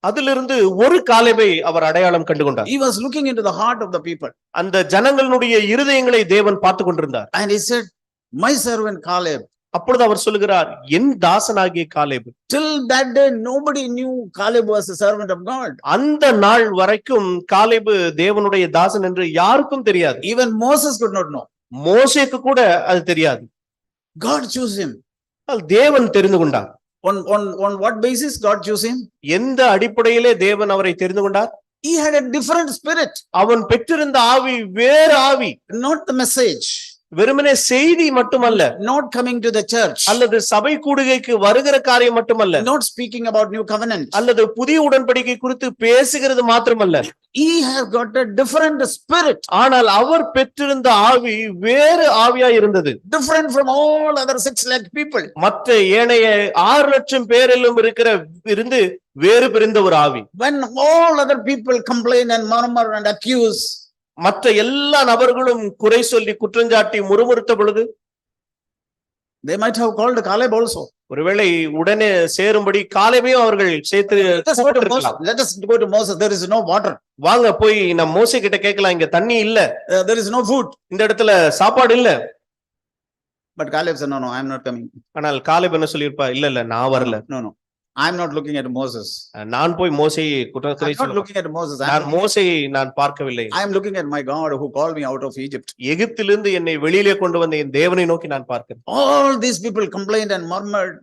அதிலிருந்து ஒரு காலேபை அவர் அடையாளம் கண்டுகொண்டார். He was looking into the heart of the people. அந்த ஜனங்களுடைய இருதயங்களை தேவன் பார்த்து கொண்டிருந்தார். And he said, my servant Caleb. அப்பொழுது அவர் சொல்லுகிறார், என் தாசனாகிய காலேபு. Till that day, nobody knew Caleb was a servant of God. அந்த நாள் வரைக்கும் காலேபு தேவனுடைய தாசன் என்று யாருக்கும் தெரியாது. Even Moses could not know. மோசேக்கு கூட அது தெரியாது. God chose him. தேவன் தெரிந்து கொண்டார். On what basis God chose him? எந்த அடிப்படையிலே தேவன் அவரை தெரிந்து கொண்டார்? He had a different spirit. அவன் பெற்றிருந்த ஆவி வேறு ஆவி. Not the message. வெறுமனே செய்தி மட்டுமல்ல, Not coming to the church. அல்லது சபை கூடுகைக்கு வருகிற காரியம் மட்டுமல்ல, Not speaking about new covenant. அல்லது புதிய உடன்படிக்கை குறித்து பேசுகிறது மாத்திரமல்ல, He has got a different spirit. ஆனால் அவர் பெற்றிருந்த ஆவி வேறு ஆவியா இருந்தது. Different from all other 6 lakh people. மற்ற ஏனைய 6 லட்சம் பேரிலும் இருந்து வேறு பிரிந்த ஒரு ஆவி. When all other people complain and murmur and accuse, மற்ற எல்லா நபர்களும் குறை சொல்லி குற்றஞ்சாட்டி முறுமுறுத்த பொழுது, they might have called Caleb also. ஒருவேளை உடனே சேரும்படி காலேபையும் அவர்கள் சேர்த்து Let us go to Moses. There is no water. வாங்க போய் நம்ம மோசே கிட்ட கேட்கலாம், இங்க தண்ணி இல்ல, There is no food. இந்த இடத்துல சாப்பாடு இல்ல. But Caleb said, no, I am not coming. ஆனால் காலேப் என்ன சொல்லியிருப்பா, இல்ல நான் வரல. No. I am not looking at Moses. நான் போய் மோசையை I am குற்றத்தை not looking at Moses. நான் மோசையை நான் பார்க்கவில்லை. I am looking at my God who called me out of Egypt. எகிப்திலிருந்து என்னை வெளியிலே கொண்டு வந்த என் தேவனை நோக்கி நான் பார்க்கிறேன். All these people complained and murmured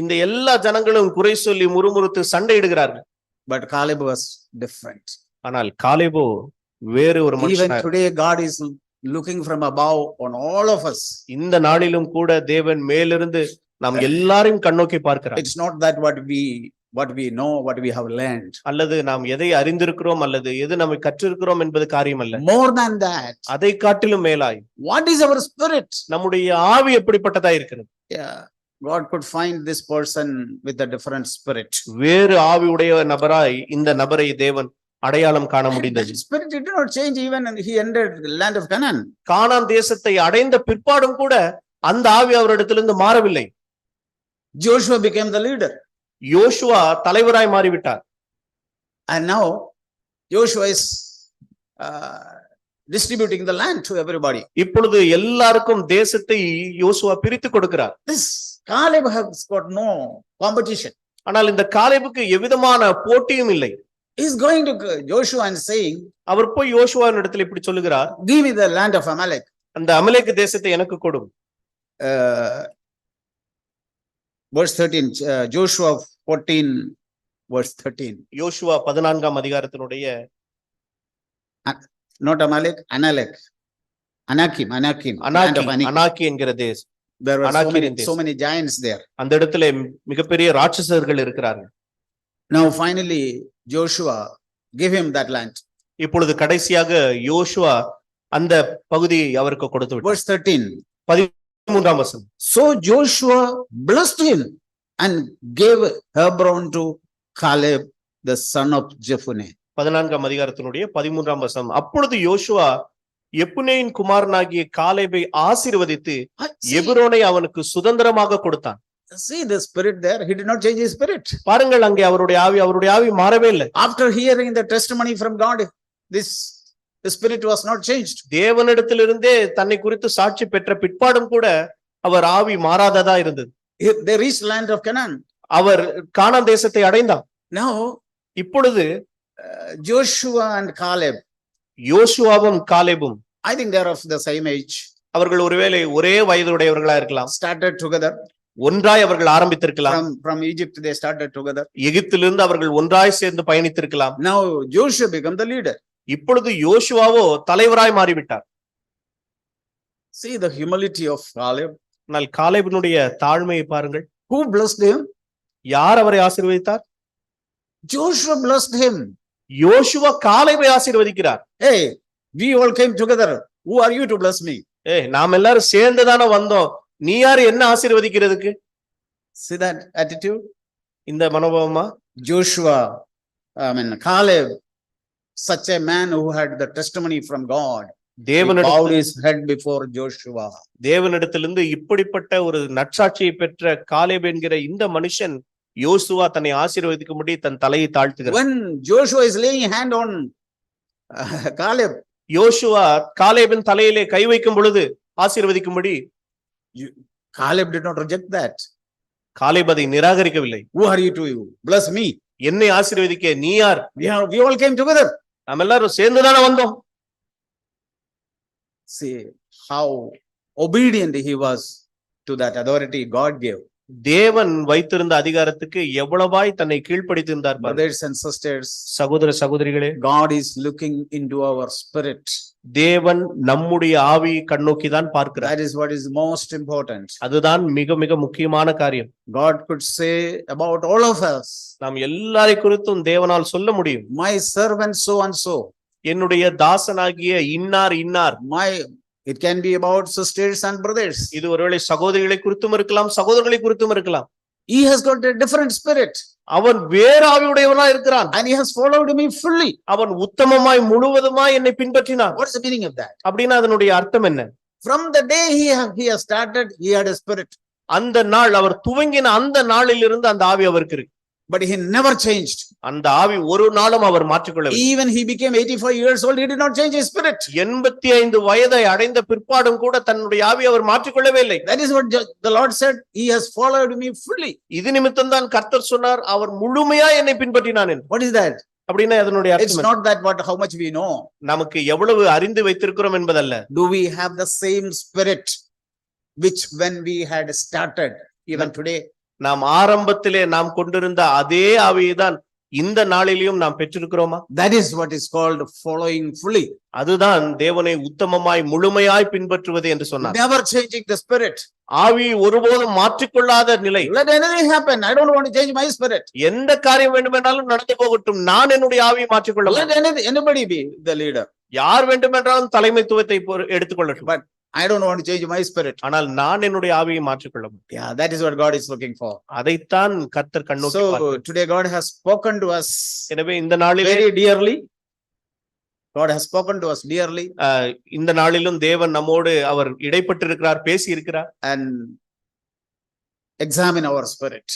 இந்த எல்லா ஜனங்களும் குறை சொல்லி முறுமுறுத்து சண்டையிடுகிறார்கள். but Caleb was different. ஆனால் காலேபோ வேறு ஒரு Even மனுஷனார். today God is looking from above on all of us. இந்த நாளிலும் கூட தேவன் மேலிருந்து நாம் எல்லாரையும் கண்ணோக்கி பார்க்கிறார். It's not that what we know, what we have learned. அல்லது நாம் எதை அறிந்திருக்கிறோம் அல்லது எது நம்மை கற்றிருக்கிறோம் என்பது காரியம் அல்ல. More than that, அதை காட்டிலும் மேலாய் what is our spirit? நம்முடைய ஆவி எப்படிப்பட்டதா இருக்கிறது? Yeah, God could find this person with a different spirit. வேறு ஆவி உடைய நபராய் இந்த நபரை தேவன் அடையாளம் காண முடிந்தது. That spirit did not change even when he entered the land of Canaan. கானான் தேசத்தை அடைந்த பிற்பாடும் கூட அந்த ஆவி அவரிடத்திலிருந்து மாறவில்லை. Joshua became the leader. யோசுவா தலைவராய் மாறிவிட்டார். And now Joshua is distributing the land to everybody. இப்பொழுது எல்லாருக்கும் தேசத்தை யோசுவா பிரித்து கொடுக்கிறார். This Caleb has got no competition. ஆனால் இந்த காலேபுக்கு எவ்விதமான போட்டியும் இல்லை. He is going to Joshua and saying, அவர் போய் யோசுவாவின் இடத்துல இப்படி சொல்லுகிறார், give me the land of Amalek. அந்த அமலேக்கு தேசத்தை எனக்கு கொடும். Verse 13, Joshua 14, verse 13. Joshua 14ஆம் அதிகாரத்தினுடைய Not Amalek, Anakim. Land of Anakim. அனாக்கி என்கிற தேசம். There were Anakim so many giants there. அந்த இடத்துல மிகப்பெரிய ராட்சசர்கள் இருக்கிறார்கள். Now finally Joshua gave him that land. இப்பொழுது கடைசியாக யோசுவா அந்த பகுதியை அவருக்கு கொடுத்து விட்டார். Verse 13. 13ஆம் வசனம். So Joshua blessed him and gave Hebron to Caleb the son of Jephunneh. 14ஆம் அதிகாரத்தினுடைய 13ஆம் வசனம். அப்பொழுது யோசுவா எப்புனேயின் குமாரனாகிய காலேபை ஆசீர்வதித்து எபிரோனை அவனுக்கு சுதந்திரமாக கொடுத்தான். See the spirit there, he did not change his spirit. பாருங்கள், அங்கே அவருடைய ஆவி மாறவே இல்லை. After hearing the testimony from God, the spirit was not changed. தேவனிடத்திலிருந்தே தன்னை குறித்து சாட்சி பெற்ற பிற்பாடும் கூட அவர் ஆவி மாறாததா இருந்தது. They reached land of Canaan. அவர் கானான் தேசத்தை அடைந்தார். Now, இப்பொழுது Joshua and Caleb, யோசுவாவும் காலேபும் I think they are of the same age, அவர்கள் ஒருவேளை ஒரே வயதுடையவர்களா இருக்கலாம். started together. ஒன்றாய் அவர்கள் ஆரம்பித்திருக்கலாம். From Egypt, they started together. எகிப்திலிருந்து அவர்கள் ஒன்றாய் சேர்ந்து பயணித்திருக்கலாம். Now, Joshua became the leader. இப்பொழுது யோசுவாவோ தலைவராய் மாறிவிட்டார். See the humility of Caleb. ஆனால் காலேபினுடைய தாழ்மையை பாருங்கள். Who blessed him? யார் அவரை ஆசீர்வதித்தார்? Joshua blessed him. யோசுவா காலேபை ஆசீர்வதிக்கிறார். Hey, we all came together. Who are you to bless me? நாம் எல்லாரும் சேர்ந்துதானே வந்தோம், நீ யாரு என்ன ஆசீர்வதிக்கிறதுக்கு? See that attitude? இந்த மனோபாவமா? Joshua, Caleb, such a man who had the testimony from God. He bowed his head before Joshua. தேவனிடத்திலிருந்து இப்படிப்பட்ட ஒரு நற்சாட்சியை பெற்ற காலேப் என்கிற இந்த மனுஷன் யோசுவா தன்னை ஆசீர்வதிக்கும்படி தன் தலையை தாழ்த்துகிறார். When Joshua is laying hand on Caleb, யோசுவா காலேபின் தலையிலே கை வைக்கும் பொழுது ஆசீர்வதிக்கும்படி Caleb did not reject that. Caleb அதை நிராகரிக்கவில்லை. Who are you to bless me? என்னை ஆசீர்வதிக்க நீ யார்? We all came together. நாம் எல்லாரும் சேர்ந்துதானே வந்தோம். See how obedient he was to that authority God gave. தேவன் வைத்திருந்த அதிகாரத்துக்கு எவ்வளவாய் தன்னை கீழ்ப்படுத்தியிருந்தார். Brothers and sisters, சகோதர சகோதரிகளே, God is looking into our spirit. தேவன் நம்முடைய ஆவியை கண்ணோக்கி தான் பார்க்கிறார். That is what is most important. அதுதான் மிக மிக முக்கியமான காரியம். God could say about all of us, நாம் எல்லாரை குறித்தும் தேவனால் சொல்ல முடியும். my servant so and so. என்னுடைய தாசனாகிய இன்னார் இன்னார். It can be about sisters and brothers. இது ஒருவேளை சகோதரிகளை குறித்தும் இருக்கலாம், சகோதரர்களை குறித்தும் இருக்கலாம். He has got a different spirit. அவன் வேறு ஆவியுடையவனாய் இருக்கிறான். And he has followed me fully. அவன் உத்தமமாய் முழுவதுமாய் என்னை பின்பற்றினான். What is the meaning of that? அப்படின்னா அதனுடைய அர்த்தம் என்ன? From the day he has started, he had a spirit. அந்த நாள் அவர் துவங்கின அந்த நாளில் இருந்து அந்த ஆவி அவருக்கு இருக்கு. But he never changed. அந்த ஆவி ஒரு நாளும் அவர் மாற்றிக்கொள்ளவில்லை. Even he became 85 years old, he did not change his spirit. 85 வயதை அடைந்த பிற்பாடும் கூட தன்னுடைய ஆவி அவர் மாற்றிக்கொள்ளவே இல்லை. That is what the Lord said, he has followed me fully. இது நிமித்தம் தான் கர்த்தர் சொன்னார், அவர் முழுமையா என்னை பின்பற்றினான் என்று. What is that? அப்படின்னா அதனுடைய It's அர்த்தம் not that how much we know. நமக்கு எவ்வளவு அறிந்து வைத்திருக்கிறோம் என்பதல்ல. Do we have the same spirit which when we had started even today? நாம் ஆரம்பத்திலே நாம் கொண்டிருந்த அதே ஆவியை தான் இந்த நாளிலேயும் நாம் பெற்றிருக்கிறோமா? That is what is called following fully. அதுதான் தேவனை உத்தமமாய் முழுமையாய் பின்பற்றுவது என்று சொன்னார். Never changing the spirit. ஆவி ஒருபோதும் மாற்றிக்கொள்ளாத நிலை. Let anything happen, I don't want to change my spirit. எந்த காரியம் வேண்டுமென்றாலும் நடந்து போகட்டும், நான் என்னுடைய ஆவியை மாற்றிக்கொள்ள. Let anybody be the leader. யார் வேண்டுமென்றாலும் தலைமைத்துவத்தை எடுத்துக்கொள்ளட்டும். But I don't want to change my spirit. ஆனால் நான் என்னுடைய ஆவியை மாற்றிக்கொள்ள. Yeah, that is what God is looking for. அதைத்தான் கர்த்தர் கண்ணோக்கி பார்க்கிறார். So today God has spoken to us. எனவே இந்த நாளிலே very dearly. God has spoken to us dearly. இந்த நாளிலும் தேவன் நம்மோடு அவர் இடைப்பட்டிருக்கிறார், பேசி இருக்கிறார். And examine our spirit.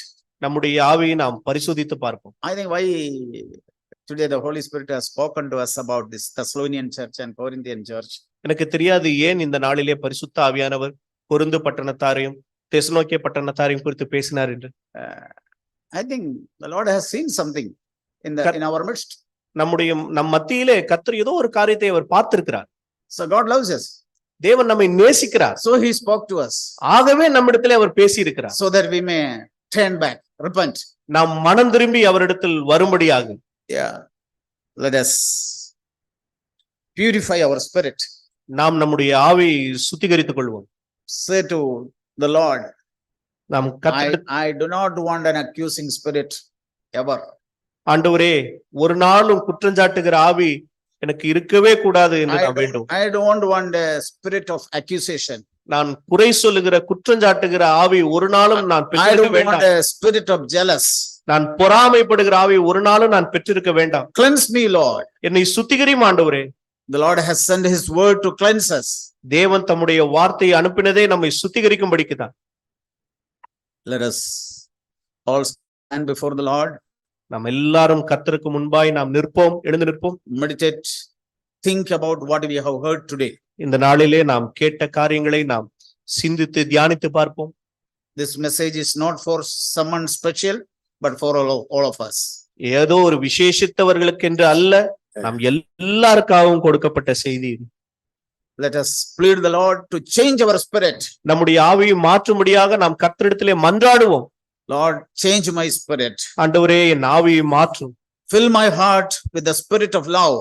நம்முடைய ஆவியை நாம் பரிசோதித்து பார்ப்போம். I think why today the Holy Spirit has spoken to us about this Thessalonian church and Corinthian church. எனக்கு தெரியாது ஏன் இந்த நாளிலே பரிசுத்த ஆவியானவர் கொரிந்து பட்டணத்தாரையும் தெசலோனிக்கே பட்டணத்தாரையும் குறித்து பேசினார் என்று. I think the Lord has seen something in our midst. நம் மத்தியிலே கர்த்தர் ஏதோ ஒரு காரியத்தை அவர் பார்த்திருக்கிறார். So God loves us. தேவன் நம்மை நேசிக்கிறார். So he spoke to us. ஆகவே நம்மிடத்திலே அவர் பேசி இருக்கிறார். So that we may turn back, repent. நாம் மனம் திரும்பி அவரிடத்தில் வரும்படியாக. Yeah. Let us purify our spirit. நாம் நம்முடைய ஆவியை சுத்திகரித்துக் கொள்வோம். Say to the Lord, I do not want an accusing spirit ever. ஆண்டவரே, ஒரு நாளும் குற்றஞ்சாட்டுகிற ஆவி எனக்கு இருக்கவே கூடாது என்று நான் வேண்டும். I don't want a spirit of accusation. நான் குறை சொல்லுகிற குற்றஞ்சாட்டுகிற ஆவி ஒரு நாளும் நான் பெற்றிருக்க வேண்டாம். I don't want a spirit of jealous. நான் பொறாமைப்படுகிற ஆவி ஒரு நாளும் நான் பெற்றிருக்க வேண்டாம். Cleanse me, Lord. என்னை சுத்திகரியும் ஆண்டவரே. The Lord has sent his word to cleanse us. தேவன் தம்முடைய வார்த்தையை அனுப்பினதே நம்மை சுத்திகரிக்கும்படிக்கு தான். Let us all stand before the Lord. நாம் எல்லாரும் கர்த்தருக்கு முன்பாய் நாம் நிற்போம், எழுந்து நிற்போம். Meditate, think about what we have heard today. இந்த நாளிலே நாம் கேட்ட காரியங்களை நாம் சிந்தித்து தியானித்து பார்ப்போம். This message is not for someone special, but for all of us. ஏதோ ஒரு விசேஷித்தவர்களுக்கு என்று அல்ல, நாம் எல்லாருக்காகவும் கொடுக்கப்பட்ட செய்தி. Let us plead the Lord to change our spirit. நம்முடைய ஆவியை மாற்றும்படியாக நாம் கர்த்தரிடத்திலே மன்றாடுவோம். Lord, change my spirit. ஆண்டவரே, என் ஆவியை மாற்றும். Fill my heart with the spirit of love.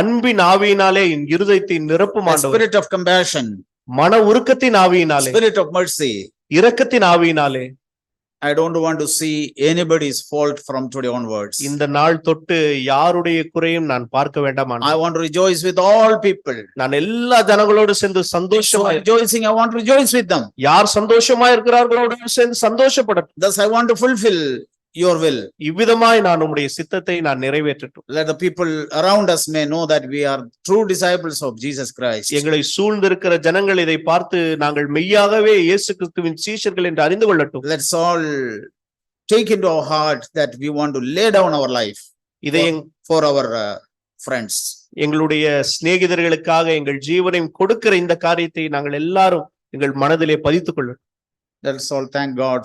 அன்பின் ஆவியினாலே என் இருதயத்தை நிரப்பும் The ஆண்டவரே. spirit of compassion. மன உருக்கத்தின் ஆவியினாலே, Spirit of mercy. இரக்கத்தின் ஆவியினாலே. I don't want to see anybody's fault from today onwards. இந்த நாள் தொட்டு யாருடைய குறையும் நான் பார்க்க வேண்டாம். I want to rejoice with all people. நான் எல்லா ஜனங்களோடு சேர்ந்து So சந்தோஷமா rejoicing, I want to rejoice with them. யார் சந்தோஷமா இருக்கிறார்களோடு சேர்ந்து சந்தோஷப்படட்டும். Thus I want to fulfill your will. இவ்விதமாய் நான் உம்முடைய சித்தத்தை நான் நிறைவேற்றட்டும். Let the people around us may know that we are true disciples of Jesus Christ. எங்களை சூழ்ந்திருக்கிற ஜனங்கள் இதை பார்த்து நாங்கள் மெய்யாகவே இயேசு கிறிஸ்துவின் சீஷர்கள் என்று அறிந்து கொள்ளட்டும். Let's all take into our heart that we want to lay down our life இதை for our friends. எங்களுடைய சிநேகிதர்களுக்காக எங்கள் ஜீவனையும் கொடுக்கிற இந்த காரியத்தை நாங்கள் எல்லாரும் எங்கள் மனதிலே பதித்துக் கொள்ளட்டும். Let's all thank God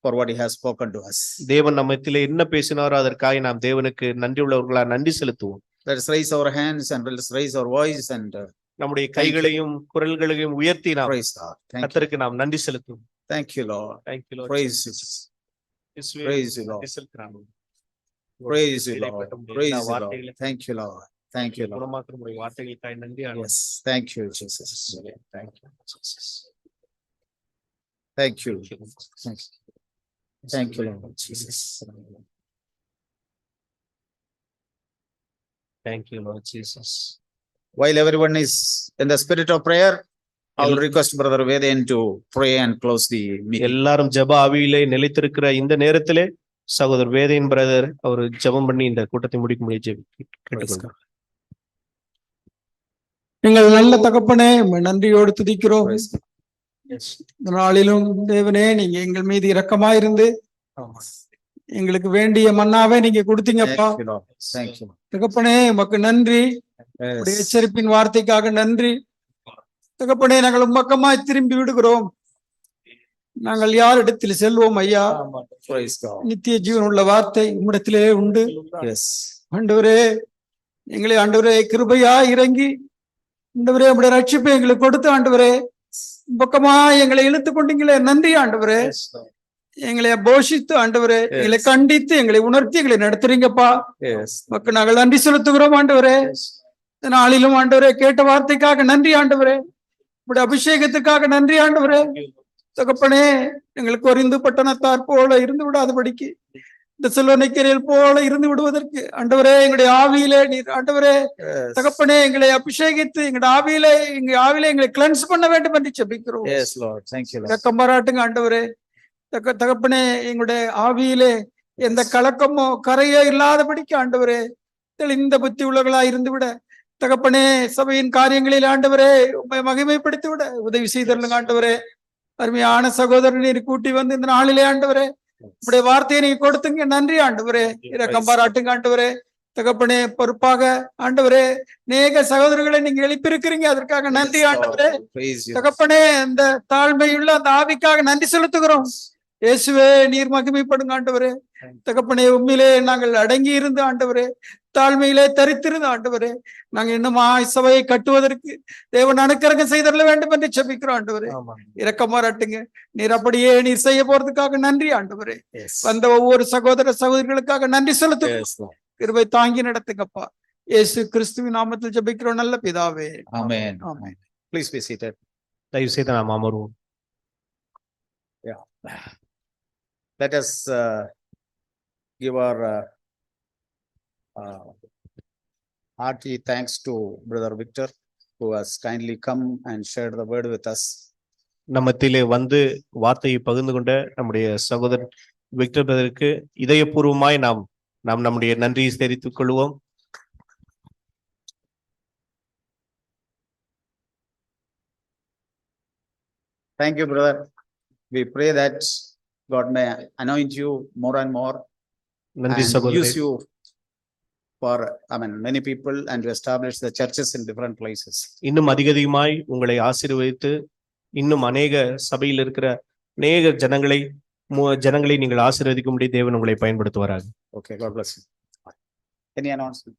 for what he has spoken to us. தேவன் நம்மத்திலே என்ன பேசினாரோ அதற்காக நாம் தேவனுக்கு நன்றி உள்ளவர்களா நன்றி செலுத்துவோம். Let's raise our hands and let's raise our voice and நம்முடைய கைகளையும் குரல்களையும் உயர்த்தி நாம் praise God. Thank you. கர்த்தருக்கு நாம் நன்றி செலுத்துவோம். Thank you, Lord. Thank you, Lord. Praise you. இயேசுவே, Praise you, Lord. நன்றி செலுத்துகிறோம். Praise you, Lord. Praise you, Lord. வார்த்தைகளை Thank you, Lord. Thank you, Lord. குணமாக்குற உம்முடைய வார்த்தைகளுக்காய் நன்றி ஆண்டவரே. Yes. Thank you, Jesus. Thank you, Jesus. Thank you. Thank you. Thank you. Thank you, Lord Jesus. Thank you, Lord Jesus. While everyone is in the spirit of prayer, I will request Brother Vedan to pray and close the meeting. எல்லாரும் ஜெப ஆவியிலே நிலைத்திருக்கிற இந்த நேரத்திலே சகோதரர் Vedan brother அவர் ஜெபம் பண்ணி இந்த கூட்டத்தை முடிக்கும்படி கேட்டுக்கொள்கிறேன். எங்கள் நல்ல தகப்பனே, உம்மை நன்றியோடு துதிக்கிறோம். இந்த நாளிலும் தேவனே, நீங்க எங்கள் மீது இரக்கமாயிருந்து எங்களுக்கு வேண்டிய மன்னாவை நீங்க கொடுத்தீங்கப்பா. Thank you, Lord. Thank you. தகப்பனே, உமக்கு நன்றி. Yes. உடைய எச்சரிப்பின் வார்த்தைக்காக நன்றி. தகப்பனே, நாங்கள் உம்மக்கமாய் திரும்பி விடுகிறோம். நாங்கள் யாரிடத்தில் செல்வோம் ஐயா? Praise God. நித்திய ஜீவன் உள்ள வார்த்தை உம்மிடத்திலே உண்டு. Yes. ஆண்டவரே, எங்களை ஆண்டவரே கிருபையா இறங்கி ஆண்டவரே உம்முடைய ரட்சிப்பை எங்களுக்கு கொடுத்து ஆண்டவரே பக்கமா எங்களை இழுத்து கொண்டீங்களே, நன்றி ஆண்டவரே. எங்களை போஷித்து ஆண்டவரே, எங்களை கண்டித்து எங்களை உணர்த்தி எங்களை நடத்துறீங்கப்பா. Yes. மக்கள் நாங்கள் நன்றி செலுத்துகிறோம் ஆண்டவரே. இந்த நாளிலும் ஆண்டவரே கேட்ட வார்த்தைக்காக நன்றி ஆண்டவரே. உடைய அபிஷேகத்துக்காக நன்றி ஆண்டவரே. தகப்பனே, எங்களுக்கு ஒரிந்து பட்டணத்தார் போல இருந்து விடாதபடிக்கு இந்த செல்வனைக்கரையில் போல இருந்து விடுவதற்கு ஆண்டவரே எங்களுடைய ஆவியிலே நீர் ஆண்டவரே தகப்பனே எங்களை அபிஷேகித்து எங்களுடைய ஆவியிலே எங்களை கிளென்ஸ் பண்ண வேண்டும் என்று ஜெபிக்கிறோம். Yes, Lord. Thank you, Lord. இரக்கம் பாராட்டுங்க ஆண்டவரே. தகப்பனே, எங்களுடைய ஆவியிலே எந்த கலக்கமோ கரையோ இல்லாதபடிக்கு ஆண்டவரே தெளிந்த புத்தி உள்ளவர்களா இருந்து விட தகப்பனே சபையின் காரியங்களில் ஆண்டவரே உம்மை மகிமைப்படுத்தி விட உதவி செய்தருளுங்க ஆண்டவரே. அருமையான சகோதரன் நீர் கூட்டி வந்து இந்த நாளிலே ஆண்டவரே உடைய வார்த்தையை நீங்க கொடுத்துங்க, நன்றி ஆண்டவரே. இரக்கம் பாராட்டுங்க ஆண்டவரே. தகப்பனே, பொறுப்பாக ஆண்டவரே நேக சகோதரர்களை நீங்க எழுப்பியிருக்கிறீங்க, அதற்காக நன்றி ஆண்டவரே. Praise you. தகப்பனே, அந்த தாழ்மையுள்ள அந்த ஆவிக்காக நன்றி செலுத்துகிறோம். இயேசுவே, நீர் மகிமைப்படுங்க ஆண்டவரே. தகப்பனே, உண்மையிலே நாங்கள் அடங்கி இருந்து ஆண்டவரே தாழ்மையிலே தரித்திருந்த ஆண்டவரே நாங்க இன்னும் சபையை கட்டுவதற்கு தேவன் அனுக்கிரகம் செய்தரல வேண்டும் என்று ஜெபிக்கிறோம் ஆண்டவரே. இரக்கம் பாராட்டுங்க. நீர் அப்படியே நீர் செய்ய போறதுக்காக நன்றி ஆண்டவரே. Yes. வந்த ஒவ்வொரு சகோதர சகோதரிகளுக்காக நன்றி செலுத்து. Yes, Lord. கிருபை தாங்கி நடத்துங்கப்பா. இயேசு கிறிஸ்துவின் நாமத்தில் ஜெபிக்கிறோம் நல்ல பிதாவே. Amen. Amen. Please be seated. தயவு செய்து நாம் அமர்வோம். Let us give our hearty thanks to Brother Victor, who has kindly come and shared the word with us. நம்மத்திலே வந்து வார்த்தையை பகிர்ந்து கொண்ட நம்முடைய சகோதரர் விக்டர் பிரதருக்கு இதயபூர்வமாய் நாம் நம்முடைய நன்றியை தெரிவித்துக் கொள்வோம். Thank you, brother. We pray that God may anoint you more and more நன்றி and சகோதரர். use you for, many people and to establish the churches in different places. இன்னும் அதிகமாய் உங்களை ஆசீர்வதித்து இன்னும் அநேக சபையில் இருக்கிற அநேக ஜனங்களை நீங்கள் ஆசீர்வதிக்கும்படி தேவன் உங்களை பயன்படுத்துவாராக. Okay, God bless you. Any announcement?